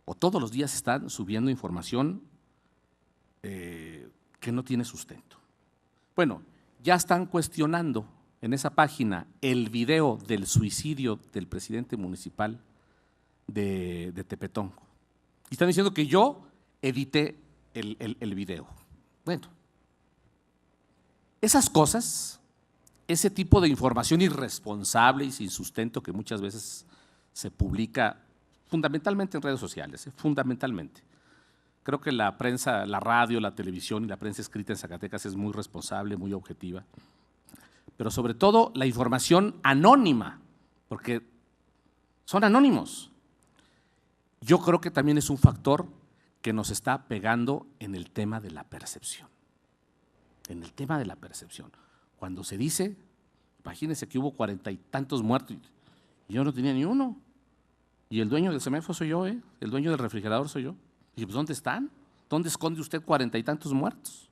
o todos los días están subiendo información que no tiene sustento. Bueno, ya están cuestionando en esa página el video del suicidio del presidente municipal de Tepetongo. Y están diciendo que yo edité el video. Bueno, esas cosas, ese tipo de información irresponsable y sin sustento que muchas veces se publica fundamentalmente en redes sociales, fundamentalmente. Creo que la prensa, la radio, la televisión y la prensa escrita en Zacatecas es muy responsable, muy objetiva, pero sobre todo la información anónima, porque son anónimos. Yo creo que también es un factor que nos está pegando en el tema de la percepción. En el tema de la percepción. Cuando se dice, imagínense que hubo 40 y tantos muertos y yo no tenía ni uno. Y el dueño del semáforo soy yo, el dueño del refrigerador soy yo. Y pues, ¿dónde están? ¿Dónde esconde usted 40 y tantos muertos?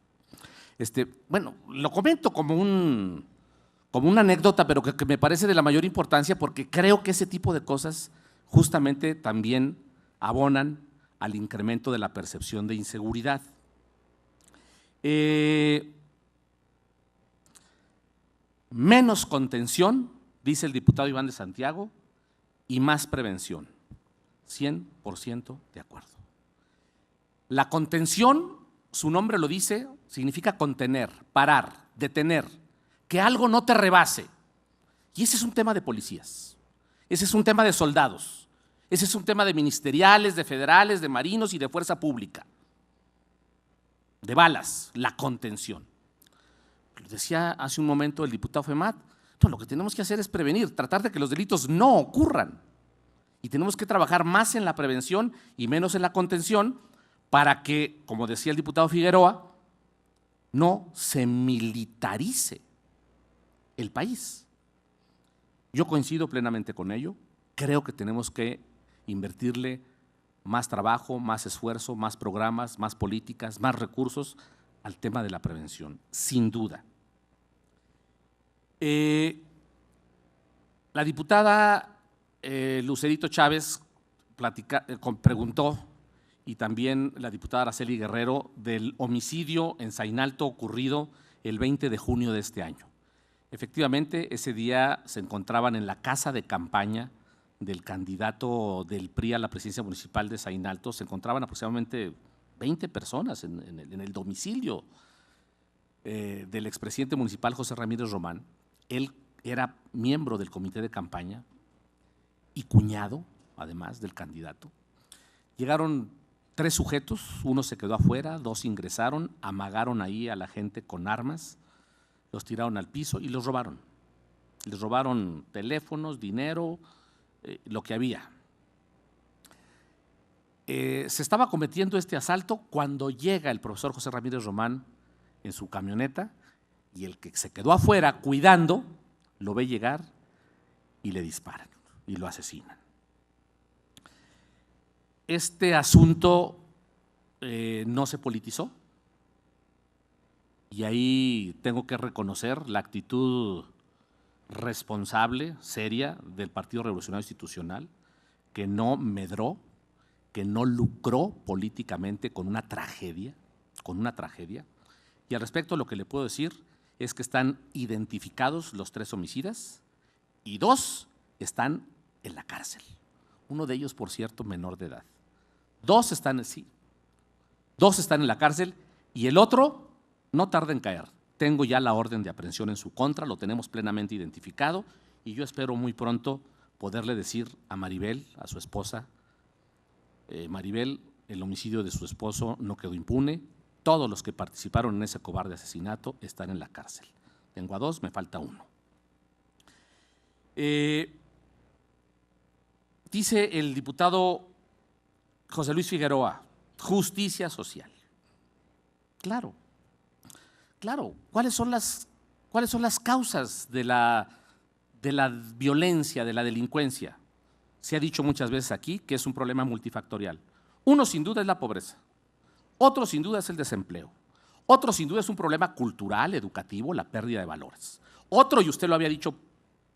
Bueno, lo comento como una anécdota, pero que me parece de la mayor importancia porque creo que ese tipo de cosas justamente también abonan al incremento de la percepción de inseguridad. Menos contención, dice el diputado Iván de Santiago, y más prevención. 100% de acuerdo. La contención, su nombre lo dice, significa contener, parar, detener, que algo no te rebase. Y ese es un tema de policías, ese es un tema de soldados, ese es un tema de ministeriales, de federales, de marinos y de fuerza pública, de balas, la contención. Lo decía hace un momento el diputado Femat, no, lo que tenemos que hacer es prevenir, tratar de que los delitos no ocurran. Y tenemos que trabajar más en la prevención y menos en la contención para que, como decía el diputado Figueroa, no se militarice el país. Yo coincido plenamente con ello. Creo que tenemos que invertirle más trabajo, más esfuerzo, más programas, más políticas, más recursos al tema de la prevención, sin duda. La diputada Lucerito Chávez preguntó, y también la diputada Araceli Guerrero, del homicidio en Zainalto ocurrido el 20 de junio de este año. Efectivamente, ese día se encontraban en la casa de campaña del candidato del PRI a la presidencia municipal de Zainalto, se encontraban aproximadamente 20 personas en el domicilio del expresidente municipal José Ramírez Román. Él era miembro del comité de campaña y cuñado, además, del candidato. Llegaron 3 sujetos, uno se quedó afuera, 2 ingresaron, amagaron ahí a la gente con armas, los tiraron al piso y los robaron. Les robaron teléfonos, dinero, lo que había. Se estaba cometiendo este asalto cuando llega el profesor José Ramírez Román en su camioneta y el que se quedó afuera cuidando lo ve llegar y le disparan y lo asesinan. Este asunto no se politizó y ahí tengo que reconocer la actitud responsable, seria del Partido Revolucionario Institucional, que no medró, que no lucró políticamente con una tragedia, Y al respecto lo que le puedo decir es que están identificados los 3 homicidas y 2 están en la cárcel. Uno de ellos, por cierto, menor de edad. 2 están en la cárcel y el otro no tarda en caer. Tengo ya la orden de aprehensión en su contra, lo tenemos plenamente identificado y yo espero muy pronto poderle decir a Maribel, a su esposa, Maribel, el homicidio de su esposo no quedó impune, todos los que participaron en ese cobarde asesinato están en la cárcel. Tengo a 2, me falta 1. Dice el diputado José Luis Figueroa, justicia social. Claro. ¿Cuáles son las causas de la violencia, de la delincuencia? Se ha dicho muchas veces aquí que es un problema multifactorial. Uno sin duda es la pobreza, otro sin duda es el desempleo, otro sin duda es un problema cultural, educativo, la pérdida de valores. Otro, y usted lo había dicho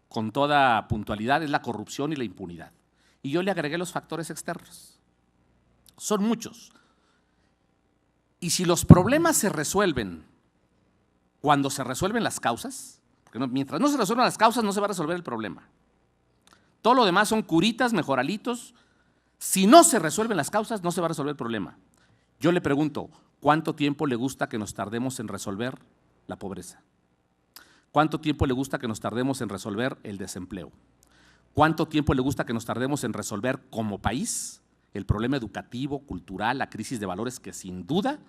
con toda puntualidad, es la corrupción y la impunidad. Y yo le agregué los factores externos. Son muchos. Y si los problemas se resuelven cuando se resuelven las causas, porque mientras no se resuelvan las causas no se va a resolver el problema. Todo lo demás son curitas, mejoralitos. Si no se resuelven las causas, no se va a resolver el problema. Yo le pregunto, ¿cuánto tiempo le gusta que nos tardemos en resolver la pobreza? ¿Cuánto tiempo le gusta que nos tardemos en resolver el desempleo? ¿Cuánto tiempo le gusta que nos tardemos en resolver como país el problema educativo, cultural, la crisis de valores que sin duda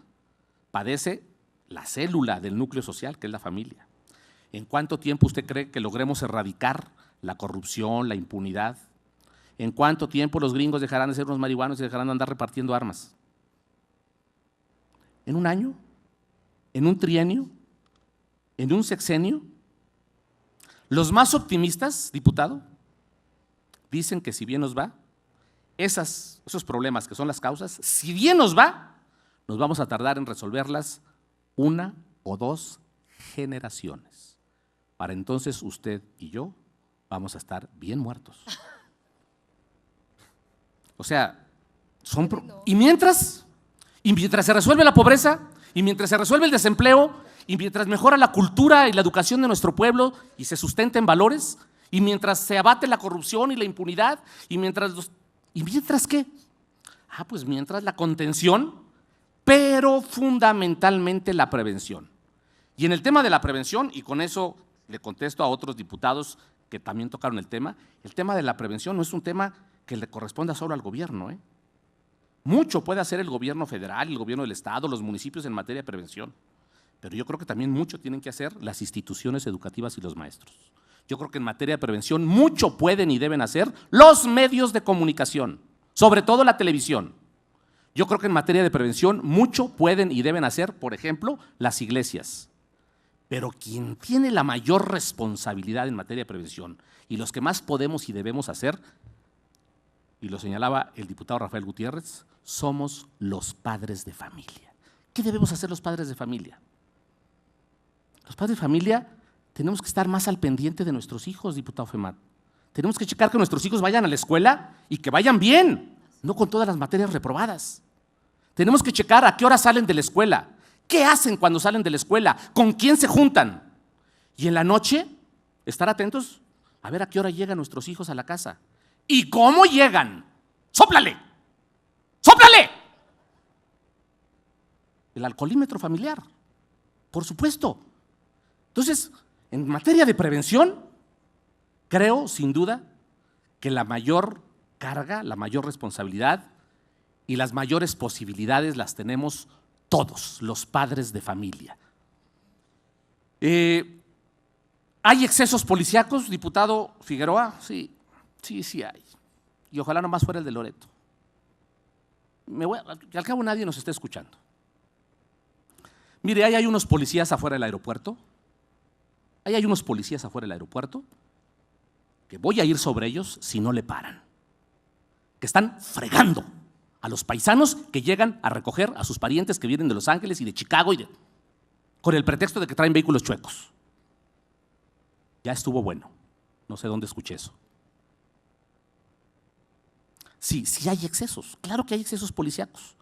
padece la célula del núcleo social, que es la familia? ¿En cuánto tiempo usted cree que logremos erradicar la corrupción, la impunidad? ¿En cuánto tiempo los gringos dejarán de ser unos marihuanos y dejarán de andar repartiendo armas? ¿En un año? ¿En un trienio? ¿En un sexenio? Los más optimistas, diputado, dicen que si bien nos va, esos problemas que son las causas, si bien nos va, nos vamos a tardar en resolverlas 1 o 2 generaciones. Para entonces usted y yo vamos a estar bien muertos. O sea, y mientras se resuelve la pobreza, y mientras se resuelve el desempleo, y mientras mejora la cultura y la educación de nuestro pueblo y se sustenta en valores, y mientras se abate la corrupción y la impunidad, ¿y mientras qué? Pues mientras la contención, pero fundamentalmente la prevención. Y en el tema de la prevención, y con eso le contesto a otros diputados que también tocaron el tema de la prevención no es un tema que le corresponda solo al gobierno. Mucho puede hacer el gobierno federal, el gobierno del estado, los municipios en materia de prevención, pero yo creo que también mucho tienen que hacer las instituciones educativas y los maestros. Yo creo que en materia de prevención mucho pueden y deben hacer los medios de comunicación, sobre todo la televisión. Yo creo que en materia de prevención mucho pueden y deben hacer, por ejemplo, las iglesias. Pero quien tiene la mayor responsabilidad en materia de prevención y los que más podemos y debemos hacer, y lo señalaba el diputado Rafael Gutiérrez, somos los padres de familia. ¿Qué debemos hacer los padres de familia? Los padres de familia tenemos que estar más al pendiente de nuestros hijos, diputado Femat. Tenemos que checar que nuestros hijos vayan a la escuela y que vayan bien, no con todas las materias reprobadas. Tenemos que checar a qué hora salen de la escuela, qué hacen cuando salen de la escuela, con quién se juntan. Y en la noche, estar atentos a ver a qué hora llegan nuestros hijos a la casa. ¿Y cómo llegan? ¡Sóplale! ¡Sóplale! El alcoholímetro familiar, por supuesto. Entonces, en materia de prevención, creo, sin duda, que la mayor carga, la mayor responsabilidad y las mayores posibilidades las tenemos todos, los padres de familia. ¿Hay excesos policíacos, diputado Figueroa? Sí hay. Y ojalá nomás fuera el de Loreto. Que al cabo nadie nos está escuchando. Mire, ahí hay unos policías afuera del aeropuerto. Ahí hay unos policías afuera del aeropuerto que voy a ir sobre ellos si no le paran. Que están fregando a los paisanos que llegan a recoger a sus parientes que vienen de Los Ángeles y de Chicago con el pretexto de que traen vehículos chuecos. Ya estuvo bueno. No sé dónde escuché eso. Sí hay excesos. Claro que hay excesos policíacos.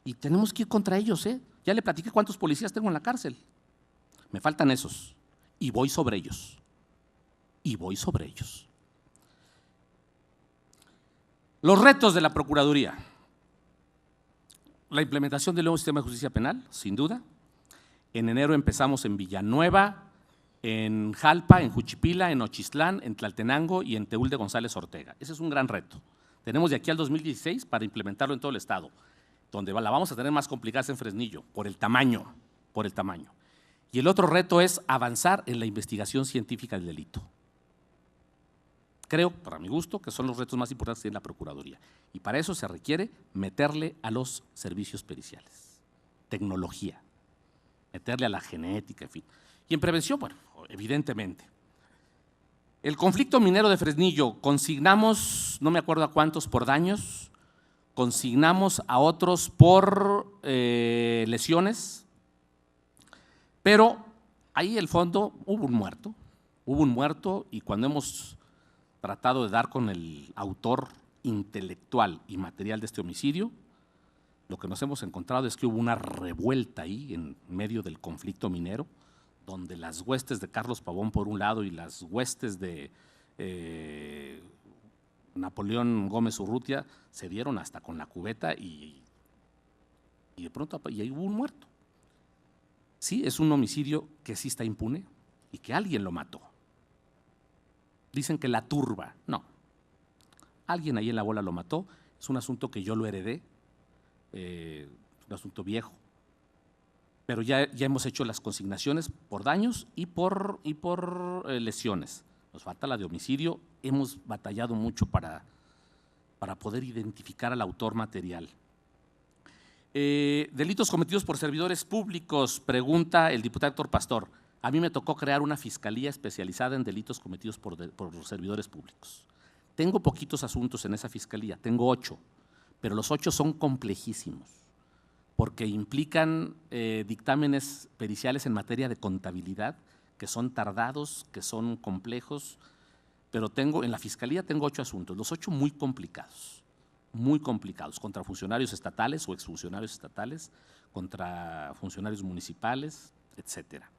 Y tenemos que ir contra ellos, ¿eh? Ya le platiqué cuántos policías tengo en la cárcel. Me faltan esos. Y voy sobre ellos. Los retos de la Procuraduría. La implementación del nuevo sistema de justicia penal, sin duda. En enero empezamos en Villanueva, en Jalpa, en Juchipila, en Nochistlán, en Tlaltenango y en Teúl de González Ortega. Ese es un gran reto. Tenemos de aquí al 2016 para implementarlo en todo el estado. Donde la vamos a tener más complicada es en Fresnillo, por el tamaño. Y el otro reto es avanzar en la investigación científica del delito. Creo, para mi gusto, que son los retos más importantes que tiene la Procuraduría. Y para eso se requiere meterle a los servicios periciales, tecnología, meterle a la genética, en fin. Y en prevención, bueno, evidentemente. El conflicto minero de Fresnillo, consignamos, no me acuerdo a cuántos por daños, consignamos a otros por lesiones, pero ahí el fondo hubo un muerto y cuando hemos tratado de dar con el autor intelectual y material de este homicidio, lo que nos hemos encontrado es que hubo una revuelta ahí en medio del conflicto minero, donde las huestes de Carlos Pavón por un lado y las huestes de Napoleón Gómez Urrutia se dieron hasta con la cubeta y de pronto y ahí hubo un muerto. Sí, es un homicidio que sí está impune y que alguien lo mató. Dicen que la turba, no. Alguien ahí en la bola lo mató, es un asunto que yo lo heredé, un asunto viejo. Pero ya hemos hecho las consignaciones por daños y por lesiones. Nos falta la de homicidio, hemos batallado mucho para poder identificar al autor material. Delitos cometidos por servidores públicos, pregunta el diputado Héctor Pastor. A mí me tocó crear una fiscalía especializada en delitos cometidos por servidores públicos. Tengo poquitos asuntos en esa fiscalía, tengo 8, pero los 8 son complejísimos, porque implican dictámenes periciales en materia de contabilidad, que son tardados, que son complejos, pero en la fiscalía tengo 8 asuntos, los 8 muy complicados, contra funcionarios estatales o exfuncionarios estatales, contra funcionarios municipales, etcétera.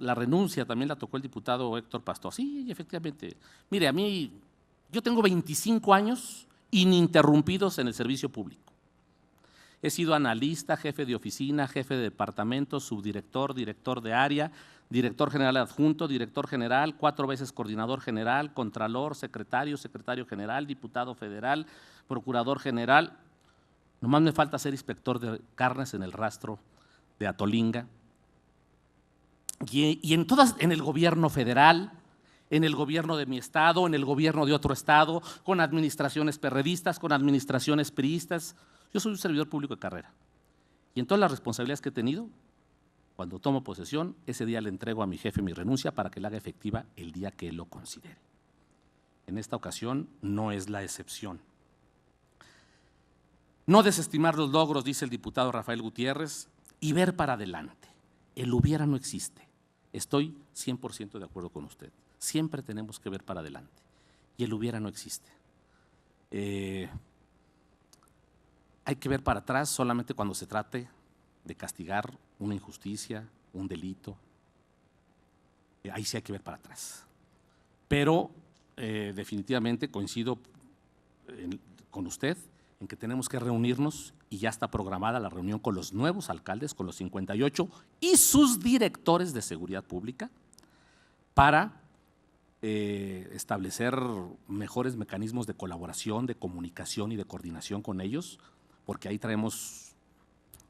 La renuncia también la tocó el diputado Héctor Pastor. Sí, efectivamente. Mire, yo tengo 25 años ininterrumpidos en el servicio público. He sido analista, jefe de oficina, jefe de departamento, subdirector, director de área, director general adjunto, director general, 4 veces coordinador general, contralor, secretario general, diputado federal, procurador general. Nomás me falta ser inspector de carnes en el rastro de Atolinga. Y en el gobierno federal, en el gobierno de mi estado, en el gobierno de otro estado, con administraciones perredistas, con administraciones priistas. Yo soy un servidor público de carrera. Y en todas las responsabilidades que he tenido, cuando tomo posesión, ese día le entrego a mi jefe mi renuncia para que la haga efectiva el día que él lo considere. En esta ocasión no es la excepción. No desestimar los logros, dice el diputado Rafael Gutiérrez, y ver para adelante. El hubiera no existe. Estoy 100% de acuerdo con usted. Siempre tenemos que ver para adelante. Y el hubiera no existe. Hay que ver para atrás solamente cuando se trate de castigar una injusticia, un delito. Ahí sí hay que ver para atrás. Pero definitivamente coincido con usted en que tenemos que reunirnos y ya está programada la reunión con los nuevos alcaldes, con los 58 y sus directores de seguridad pública para establecer mejores mecanismos de colaboración, de comunicación y de coordinación con ellos, porque ahí traemos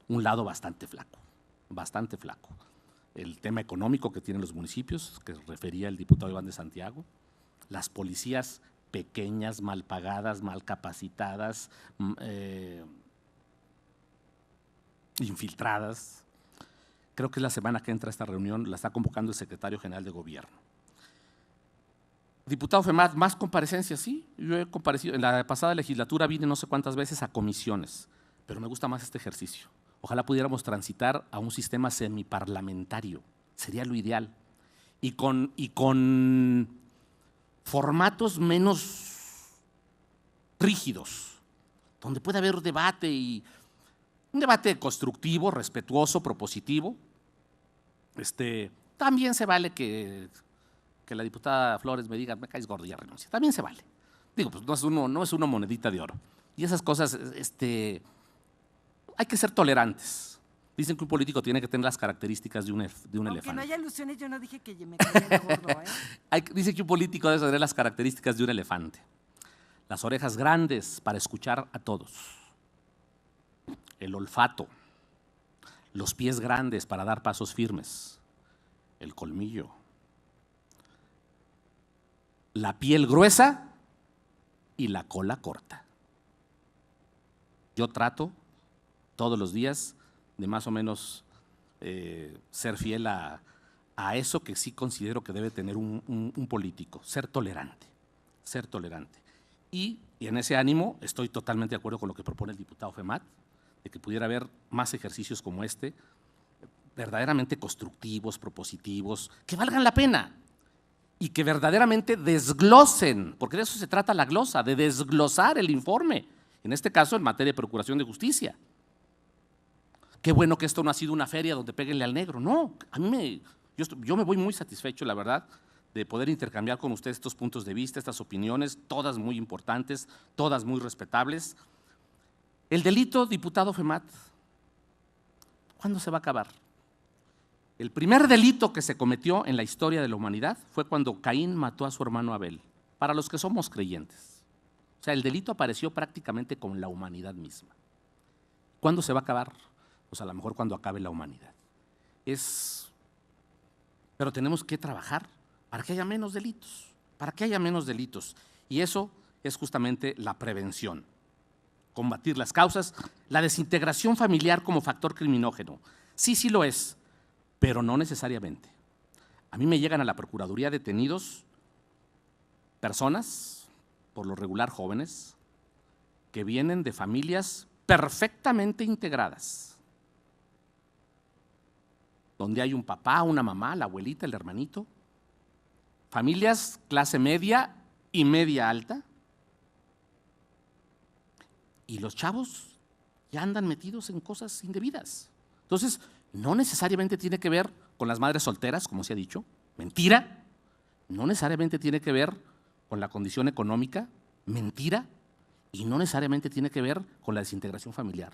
un lado bastante flaco, bastante flaco. El tema económico que tienen los municipios, que refería el diputado Iván de Santiago, las policías pequeñas, mal pagadas, mal capacitadas, infiltradas. Creo que es la semana que entra esta reunión, la está convocando el secretario general de gobierno. Diputado Femat, más comparecencias, sí. Yo he comparecido, en la pasada legislatura vine no sé cuántas veces a comisiones, pero me gusta más este ejercicio. Ojalá pudiéramos transitar a un sistema semiparlamentario, sería lo ideal. Y con formatos menos rígidos, donde pueda haber debate y un debate constructivo, respetuoso, propositivo. También se vale que la diputada Flores me diga, me caes gordo, ya renuncia. También se vale. Digo, pues no es una monedita de oro. Y esas cosas, hay que ser tolerantes. Dicen que un político tiene que tener las características de un elefante. Aunque no haya ilusiones, yo no dije que me caiga gordo, Dice que un político debe tener las características de un elefante. Las orejas grandes para escuchar a todos. El olfato. Los pies grandes para dar pasos firmes. El colmillo. La piel gruesa y la cola corta. Yo trato todos los días de más o menos ser fiel a eso que sí considero que debe tener un político, ser tolerante, ser tolerante. Y en ese ánimo estoy totalmente de acuerdo con lo que propone el diputado Femat, de que pudiera haber más ejercicios como este, verdaderamente constructivos, propositivos, que valgan la pena y que verdaderamente desglosen, porque de eso se trata la glosa, de desglosar el informe, en este caso en materia de procuración de justicia. Qué bueno que esto no ha sido una feria donde péguenle al negro, no, yo me voy muy satisfecho, la verdad, de poder intercambiar con ustedes estos puntos de vista, estas opiniones, todas muy importantes, todas muy respetables. El delito, diputado Femat, ¿cuándo se va a acabar? El primer delito que se cometió en la historia de la humanidad fue cuando Caín mató a su hermano Abel, para los que somos creyentes. O sea, el delito apareció prácticamente con la humanidad misma. ¿Cuándo se va a acabar? Pues a lo mejor cuando acabe la humanidad. Pero tenemos que trabajar para que haya menos delitos, para que haya menos delitos. Y eso es justamente la prevención. Combatir las causas, la desintegración familiar como factor criminógeno. Sí lo es, pero no necesariamente. A mí me llegan a la Procuraduría detenidos personas, por lo regular jóvenes, que vienen de familias perfectamente integradas, donde hay un papá, una mamá, la abuelita, el hermanito, familias clase media y media alta, y los chavos ya andan metidos en cosas indebidas. Entonces, no necesariamente tiene que ver con las madres solteras, como se ha dicho, mentira, no necesariamente tiene que ver con la condición económica, mentira, y no necesariamente tiene que ver con la desintegración familiar.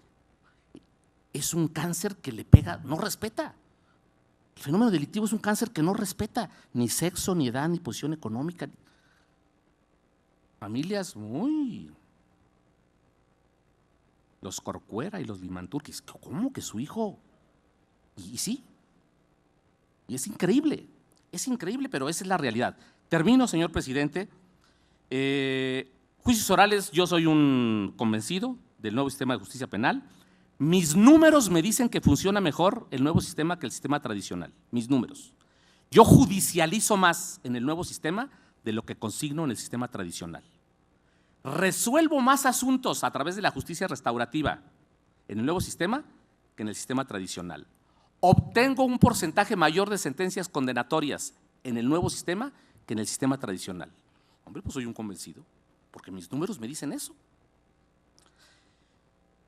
Es un cáncer que le pega, no respeta. El fenómeno delictivo es un cáncer que no respeta ni sexo, ni edad, ni posición económica. Familias muy... Los Corcuera y los Limanturquis, ¿cómo que su hijo? Y sí, y es increíble, pero esa es la realidad. Termino, señor presidente. Juicios orales, yo soy un convencido del nuevo sistema de justicia penal. Mis números me dicen que funciona mejor el nuevo sistema que el sistema tradicional. Mis números. Yo judicializo más en el nuevo sistema de lo que consigno en el sistema tradicional. Resuelvo más asuntos a través de la justicia restaurativa en el nuevo sistema que en el sistema tradicional. Obtengo un porcentaje mayor de sentencias condenatorias en el nuevo sistema que en el sistema tradicional. Hombre, pues soy un convencido, porque mis números me dicen eso.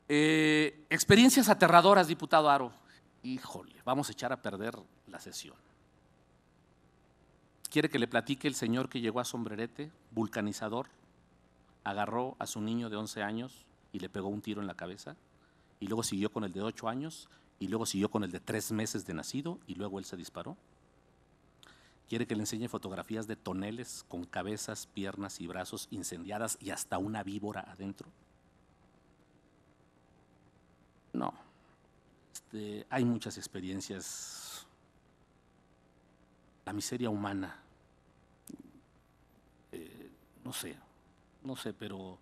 Experiencias aterradoras, diputado Haro. Híjole, vamos a echar a perder la sesión. ¿Quiere que le platique el señor que llegó a Sombrerete, vulcanizador, agarró a su niño de 11 años y le pegó un tiro en la cabeza? Y luego siguió con el de 8 años, y luego siguió con el de 3 meses de nacido, y luego él se disparó. ¿Quiere que le enseñe fotografías de toneles con cabezas, piernas y brazos incendiadas y hasta una víbora adentro? No. Hay muchas experiencias. La miseria humana. No sé, pero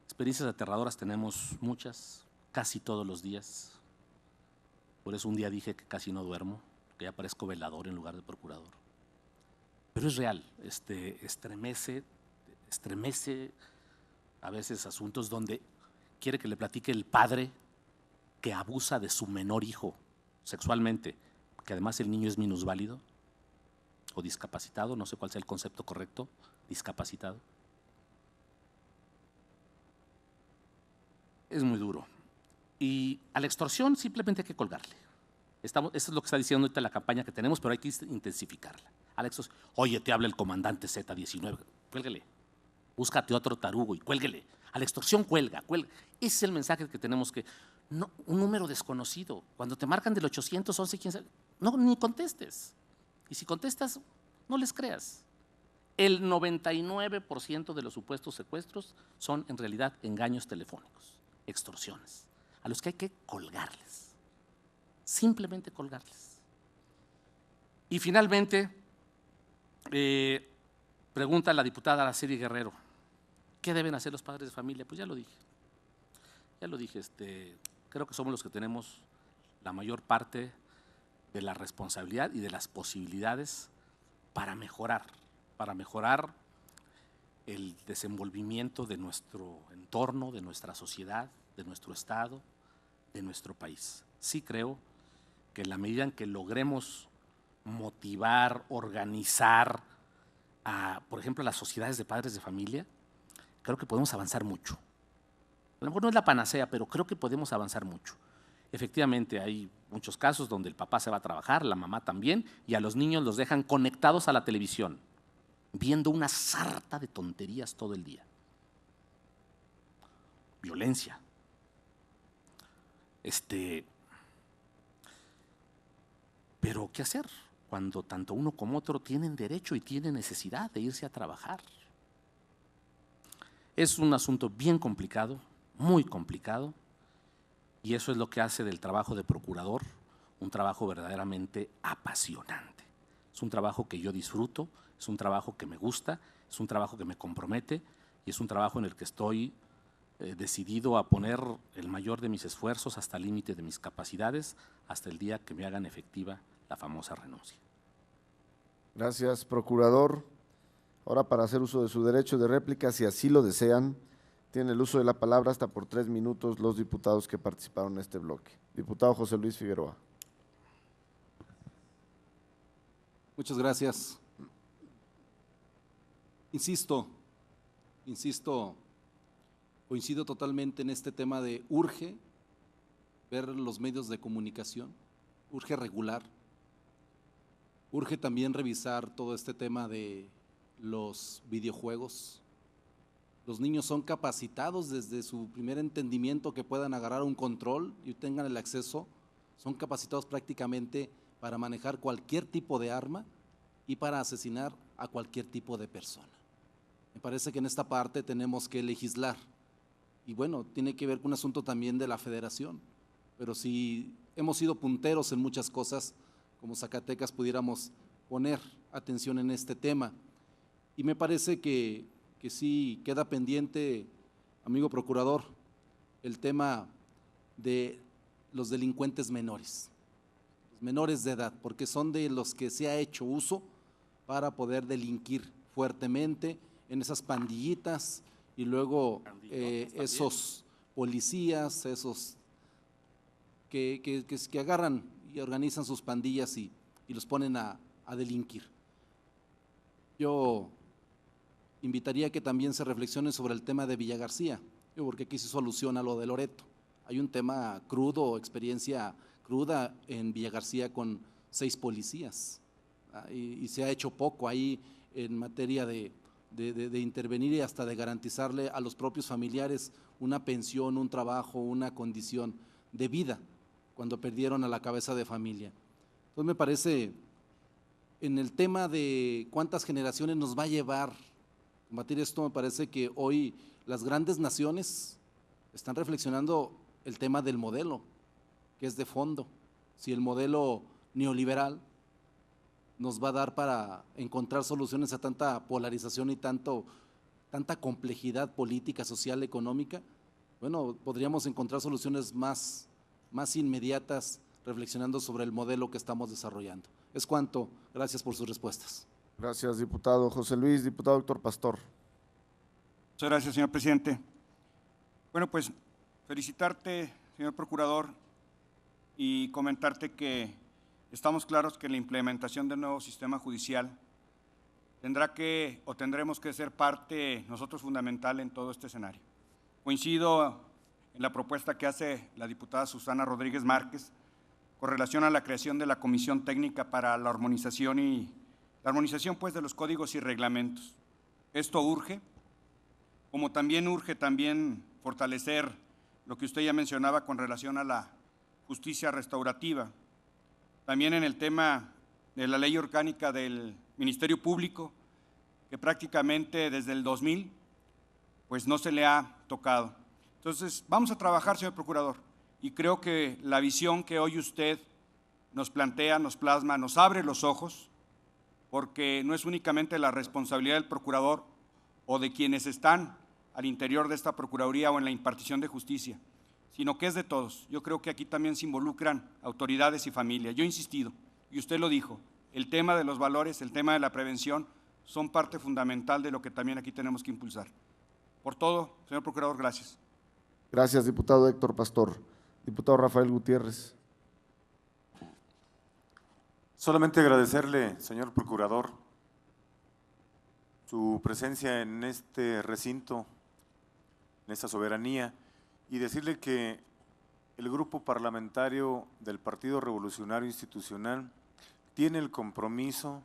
experiencias aterradoras tenemos muchas, casi todos los días. Por eso un día dije que casi no duermo, que ya parezco velador en lugar de procurador. Pero es real, estremece a veces asuntos donde quiere que le platique el padre que abusa de su menor hijo sexualmente, que además el niño es minusválido o discapacitado, no sé cuál sea el concepto correcto, discapacitado. Es muy duro. Y a la extorsión simplemente hay que colgarle. Eso es lo que está diciendo ahorita la campaña que tenemos, pero hay que intensificarla. A la extorsión, oye, te habla el comandante Z19, cuélguele. Búscate otro tarugo y cuélguele. A la extorsión cuelga. Ese es el mensaje que tenemos que… No, un número desconocido. Cuando te marcan del 811, quién sabe, no, ni contestes. Y si contestas, no les creas. El 99% de los supuestos secuestros son en realidad engaños telefónicos, extorsiones, a los que hay que colgarles, simplemente colgarles. Y finalmente, pregunta la diputada Araceli Guerrero, ¿qué deben hacer los padres de familia? Pues ya lo dije, creo que somos los que tenemos la mayor parte de la responsabilidad y de las posibilidades para mejorar el desenvolvimiento de nuestro entorno, de nuestra sociedad, de nuestro Estado, de nuestro país. Sí creo que en la medida en que logremos motivar, organizar por ejemplo, las sociedades de padres de familia, creo que podemos avanzar mucho. A lo mejor no es la panacea, pero creo que podemos avanzar mucho. Efectivamente, hay muchos casos donde el papá se va a trabajar, la mamá también, y a los niños los dejan conectados a la televisión, viendo una sarta de tonterías todo el día. Violencia. Pero, ¿qué hacer cuando tanto uno como otro tienen derecho y tienen necesidad de irse a trabajar? Es un asunto bien complicado, muy complicado, y eso es lo que hace del trabajo de procurador un trabajo verdaderamente apasionante. Es un trabajo que yo disfruto, es un trabajo que me gusta, es un trabajo que me compromete y es un trabajo en el que estoy decidido a poner el mayor de mis esfuerzos hasta el límite de mis capacidades, hasta el día que me hagan efectiva la famosa renuncia. Gracias, procurador. Ahora, para hacer uso de su derecho de réplica, si así lo desean, tienen el uso de la palabra hasta por 3 minutos los diputados que participaron en este bloque. Diputado José Luis Figueroa. Muchas gracias. Insisto, coincido totalmente en este tema de urge ver los medios de comunicación, urge regular, urge también revisar todo este tema de los videojuegos. Los niños son capacitados desde su primer entendimiento que puedan agarrar un control y tengan el acceso, son capacitados prácticamente para manejar cualquier tipo de arma y para asesinar a cualquier tipo de persona. Me parece que en esta parte tenemos que legislar y bueno, tiene que ver con un asunto también de la federación, pero si hemos sido punteros en muchas cosas, como Zacatecas pudiéramos poner atención en este tema. Y me parece que sí queda pendiente, amigo procurador, el tema de los delincuentes menores, los menores de edad, porque son de los que se ha hecho uso para poder delinquir fuertemente en esas pandillitas y luego esos policías, esos que agarran y organizan sus pandillas y los ponen a delinquir. Yo invitaría a que también se reflexione sobre el tema de Villa García, porque aquí se soluciona lo de Loreto. Hay un tema crudo, experiencia cruda en Villa García con 6 policías y se ha hecho poco ahí en materia de intervenir y hasta de garantizarle a los propios familiares una pensión, un trabajo, una condición de vida cuando perdieron a la cabeza de familia. Entonces me parece, en el tema de cuántas generaciones nos va a llevar combatir esto, me parece que hoy las grandes naciones están reflexionando el tema del modelo, que es de fondo. Si el modelo neoliberal nos va a dar para encontrar soluciones a tanta polarización y tanta complejidad política, social, económica, bueno, podríamos encontrar soluciones más inmediatas reflexionando sobre el modelo que estamos desarrollando. Es cuanto. Gracias por sus respuestas. Gracias, diputado José Luis. Diputado Héctor Pastor. Muchas gracias, señor presidente. Bueno, pues felicitarte, señor procurador, y comentarte que estamos claros que la implementación del nuevo sistema judicial tendremos que ser parte nosotros fundamental en todo este escenario. Coincido en la propuesta que hace la diputada Susana Rodríguez Márquez con relación a la creación de la Comisión Técnica para la armonización pues, de los códigos y reglamentos. Esto urge, como también urge fortalecer lo que usted ya mencionaba con relación a la justicia restaurativa. También en el tema de la ley orgánica del Ministerio Público, que prácticamente desde el 2000 pues no se le ha tocado. Entonces, vamos a trabajar, señor procurador, y creo que la visión que hoy usted nos plantea, nos plasma, nos abre los ojos, porque no es únicamente la responsabilidad del procurador o de quienes están al interior de esta Procuraduría o en la impartición de justicia, sino que es de todos. Yo creo que aquí también se involucran autoridades y familia. Yo he insistido, y usted lo dijo, el tema de los valores, el tema de la prevención, son parte fundamental de lo que también aquí tenemos que impulsar. Por todo, señor procurador, gracias. Gracias, diputado Héctor Pastor. Diputado Rafael Gutiérrez. Solamente agradecerle, señor procurador, su presencia en este recinto, en esta soberanía, y decirle que el grupo parlamentario del Partido Revolucionario Institucional tiene el compromiso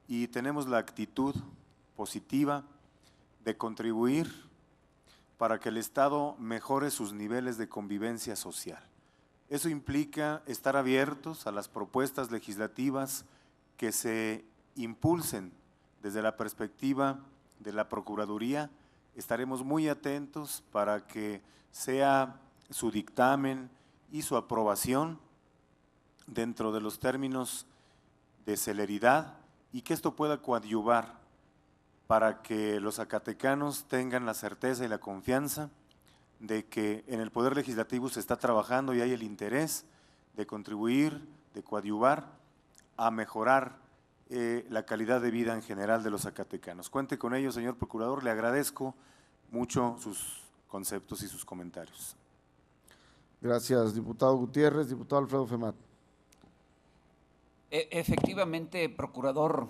y tenemos la actitud positiva de contribuir para que el Estado mejore sus niveles de convivencia social. Eso implica estar abiertos a las propuestas legislativas que se impulsen desde la perspectiva de la Procuraduría. Estaremos muy atentos para que sea su dictamen y su aprobación dentro de los términos de celeridad y que esto pueda coadyuvar para que los zacatecanos tengan la certeza y la confianza de que en el Poder Legislativo se está trabajando y hay el interés de contribuir, de coadyuvar a mejorar la calidad de vida en general de los zacatecanos. Cuente con ello, señor procurador, le agradezco mucho sus conceptos y sus comentarios. Gracias, diputado Gutiérrez. Diputado Alfredo Femat. Efectivamente, procurador,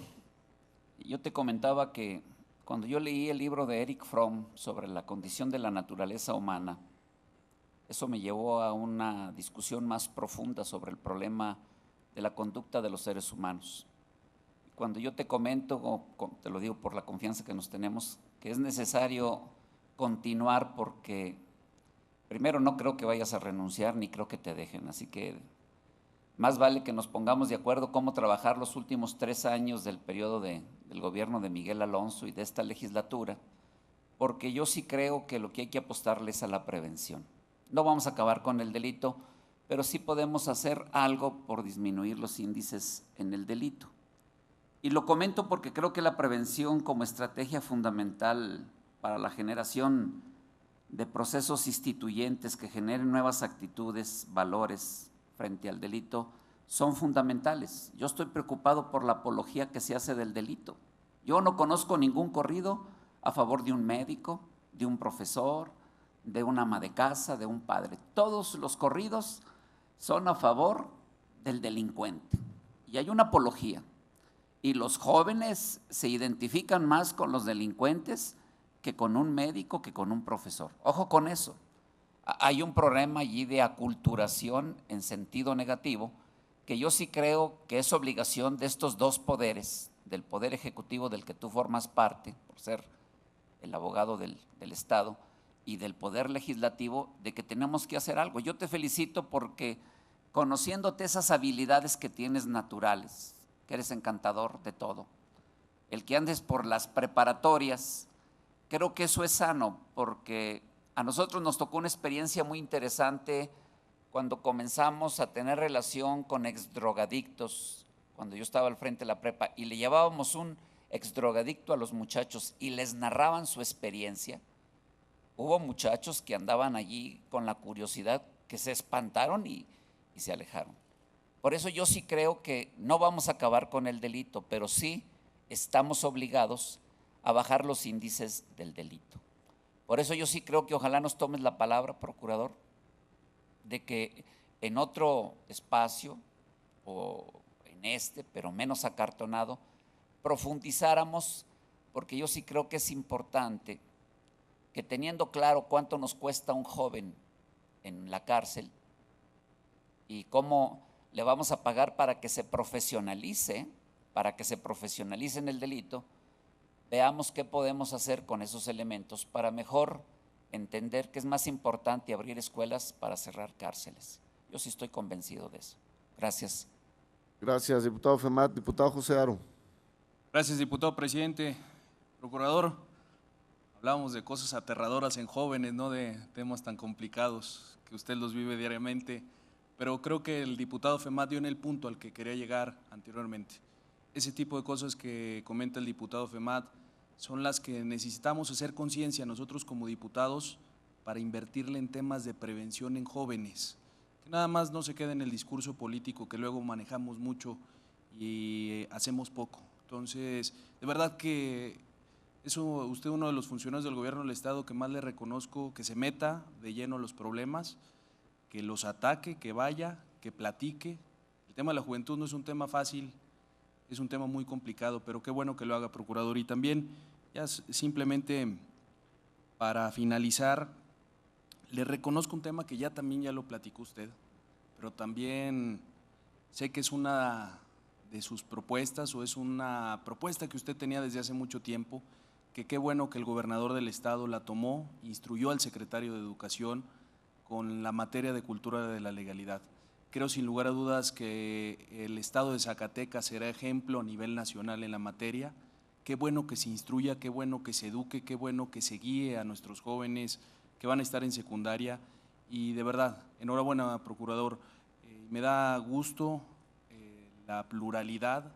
yo te comentaba que cuando yo leí el libro de Erich Fromm sobre la condición de la naturaleza humana, eso me llevó a una discusión más profunda sobre el problema de la conducta de los seres humanos. Cuando yo te comento, te lo digo por la confianza que nos tenemos, que es necesario continuar porque primero no creo que vayas a renunciar ni creo que te dejen, así que más vale que nos pongamos de acuerdo cómo trabajar los últimos 3 años del periodo del gobierno de Miguel Alonso y de esta legislatura, porque yo sí creo que lo que hay que apostarle es a la prevención. No vamos a acabar con el delito, pero sí podemos hacer algo por disminuir los índices en el delito. Y lo comento porque creo que la prevención como estrategia fundamental para la generación de procesos instituyentes que generen nuevas actitudes, valores frente al delito, son fundamentales. Yo estoy preocupado por la apología que se hace del delito. Yo no conozco ningún corrido a favor de un médico, de un profesor, de una ama de casa, de un padre. Todos los corridos son a favor del delincuente. Y hay una apología. Y los jóvenes se identifican más con los delincuentes que con un médico, que con un profesor. Ojo con eso. Hay un problema allí de aculturación en sentido negativo, que yo sí creo que es obligación de estos dos poderes, del Poder Ejecutivo del que tú formas parte, por ser el abogado del Estado, y del Poder Legislativo, de que tenemos que hacer algo. Yo te felicito porque conociéndote esas habilidades que tienes naturales, que eres encantador de todo, el que andes por las preparatorias, creo que eso es sano, porque a nosotros nos tocó una experiencia muy interesante cuando comenzamos a tener relación con exdrogadictos, cuando yo estaba al frente de la prepa, y le llevábamos un exdrogadicto a los muchachos y les narraban su experiencia. Hubo muchachos que andaban allí con la curiosidad, que se espantaron y se alejaron. Por eso yo sí creo que no vamos a acabar con el delito, pero sí estamos obligados a bajar los índices del delito. Por eso yo sí creo que ojalá nos tomes la palabra, procurador, de que en otro espacio, o en este, pero menos acartonado, profundizáramos, porque yo sí creo que es importante que teniendo claro cuánto nos cuesta un joven en la cárcel y cómo le vamos a pagar para que se profesionalice, en el delito, veamos qué podemos hacer con esos elementos para mejor entender que es más importante abrir escuelas para cerrar cárceles. Yo sí estoy convencido de eso. Gracias. Gracias, diputado Femat. Diputado José Haro. Gracias, diputado presidente. Procurador, hablábamos de cosas aterradoras en jóvenes, ¿no? De temas tan complicados que usted los vive diariamente, pero creo que el diputado Femat dio en el punto al que quería llegar anteriormente. Ese tipo de cosas que comenta el diputado Femat son las que necesitamos hacer conciencia nosotros como diputados para invertirle en temas de prevención en jóvenes, que nada más no se quede en el discurso político que luego manejamos mucho y hacemos poco. Entonces, de verdad que eso, usted uno de los funcionarios del gobierno del Estado que más le reconozco, que se meta de lleno a los problemas, que los ataque, que vaya, que platique. El tema de la juventud no es un tema fácil, es un tema muy complicado, pero qué bueno que lo haga, procurador. Y también, ya simplemente para finalizar, le reconozco un tema que también ya lo platicó usted, pero también sé que es una de sus propuestas o es una propuesta que usted tenía desde hace mucho tiempo, que qué bueno que el gobernador del estado la tomó, instruyó al secretario de Educación con la materia de cultura de la legalidad. Creo sin lugar a dudas que el estado de Zacatecas será ejemplo a nivel nacional en la materia. Qué bueno que se instruya, qué bueno que se eduque, qué bueno que se guíe a nuestros jóvenes que van a estar en secundaria. Y de verdad, enhorabuena, procurador. Me da gusto la pluralidad,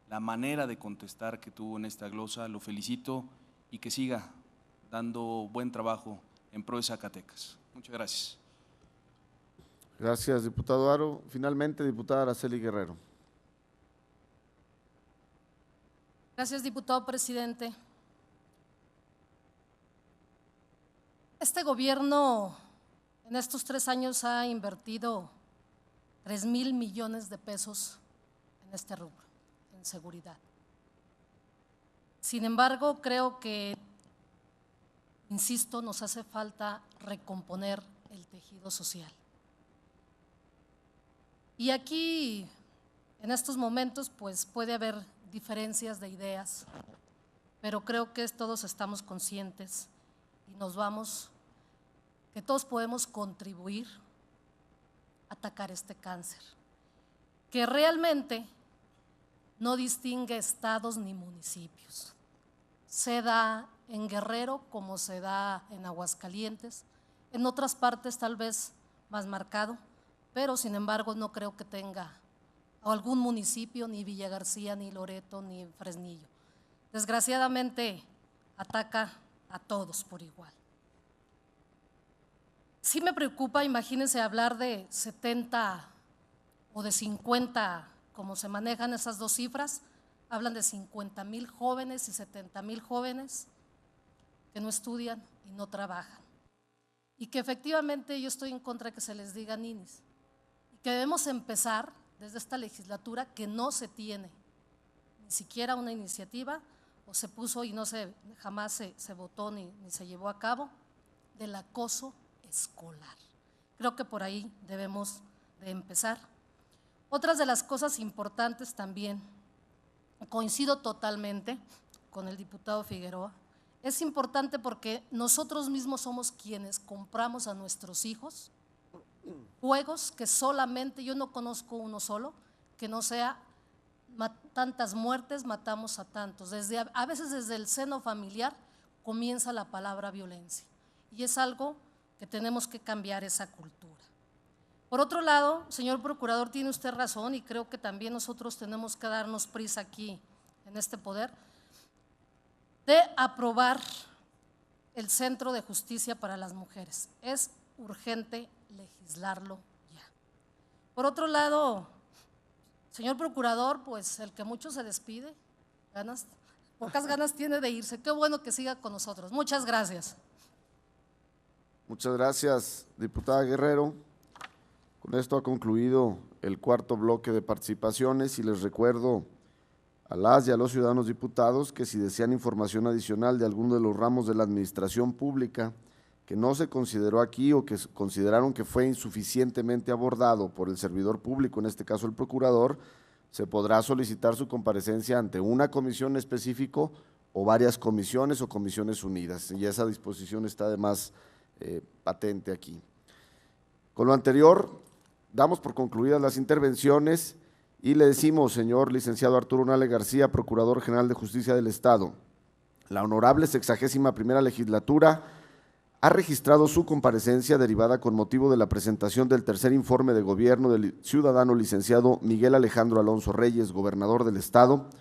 la manera de contestar que tuvo en esta glosa. Lo felicito y que siga dando buen trabajo en pro de Zacatecas. Muchas gracias. Gracias, diputado Haro. Finalmente, diputada Araceli Guerrero. Gracias, diputado presidente. Este gobierno en estos 3 años ha invertido 3,000 millones de pesos en este rubro, en seguridad. Sin embargo, creo que, insisto, nos hace falta recomponer el tejido social. Y aquí, en estos momentos, pues puede haber diferencias de ideas, pero creo que todos estamos conscientes y que todos podemos contribuir a atacar este cáncer, que realmente no distingue estados ni municipios. Se da en Guerrero como se da en Aguascalientes, en otras partes tal vez más marcado, pero sin embargo no creo que tenga algún municipio, ni Villa García, ni Loreto, ni Fresnillo. Desgraciadamente ataca a todos por igual. Sí me preocupa, imagínense hablar de 70 o de 50, como se manejan esas dos cifras, hablan de 50,000 jóvenes y 70,000 jóvenes que no estudian y no trabajan. Y que efectivamente yo estoy en contra de que se les diga ninis. Y que debemos empezar desde esta legislatura que no se tiene ni siquiera una iniciativa, o se puso y jamás se votó ni se llevó a cabo, del acoso escolar. Creo que por ahí debemos de empezar. Otras de las cosas importantes también, coincido totalmente con el diputado Figueroa, es importante porque nosotros mismos somos quienes compramos a nuestros hijos juegos que solamente, yo no conozco uno solo, que no sea tantas muertes, matamos a tantos. A veces desde el seno familiar comienza la palabra violencia y es algo que tenemos que cambiar esa cultura. Por otro lado, señor procurador, tiene usted razón y creo que también nosotros tenemos que darnos prisa aquí en este poder de aprobar el Centro de Justicia para las Mujeres. Es urgente legislarlo ya. Por otro lado, señor procurador, pues el que mucho se despide, pocas ganas tiene de irse. Qué bueno que siga con nosotros. Muchas gracias. Muchas gracias, diputada Guerrero. Con esto ha concluido el cuarto bloque de participaciones y les recuerdo a las y a los ciudadanos diputados que si desean información adicional de alguno de los ramos de la administración pública que no se consideró aquí o que consideraron que fue insuficientemente abordado por el servidor público, en este caso el procurador, se podrá solicitar su comparecencia ante una comisión específica o varias comisiones o comisiones unidas, y esa disposición está además patente aquí. Con lo anterior, damos por concluidas las intervenciones y le decimos, señor licenciado Arturo Unale García, Procurador General de Justicia del Estado, la honorable 61ª legislatura ha registrado su comparecencia derivada con motivo de la presentación del tercer informe de gobierno del ciudadano licenciado Miguel Alejandro Alonso Reyes, gobernador del Estado.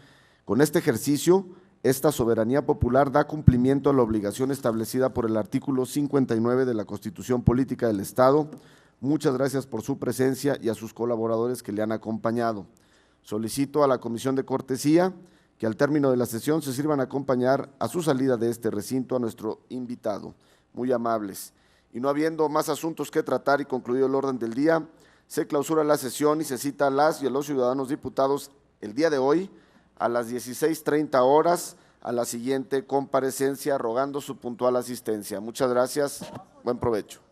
Con este ejercicio, esta soberanía popular da cumplimiento a la obligación establecida por el artículo 59 de la Constitución Política del Estado. Muchas gracias por su presencia y a sus colaboradores que le han acompañado. Solicito a la Comisión de Cortesía que al término de la sesión se sirvan a acompañar a su salida de este recinto a nuestro invitado. Muy amables. Y no habiendo más asuntos que tratar y concluido el orden del día, se clausura la sesión y se cita a las y a los ciudadanos diputados el día de hoy a las 16:30 horas a la siguiente comparecencia, rogando su puntual asistencia. Muchas gracias. Buen provecho.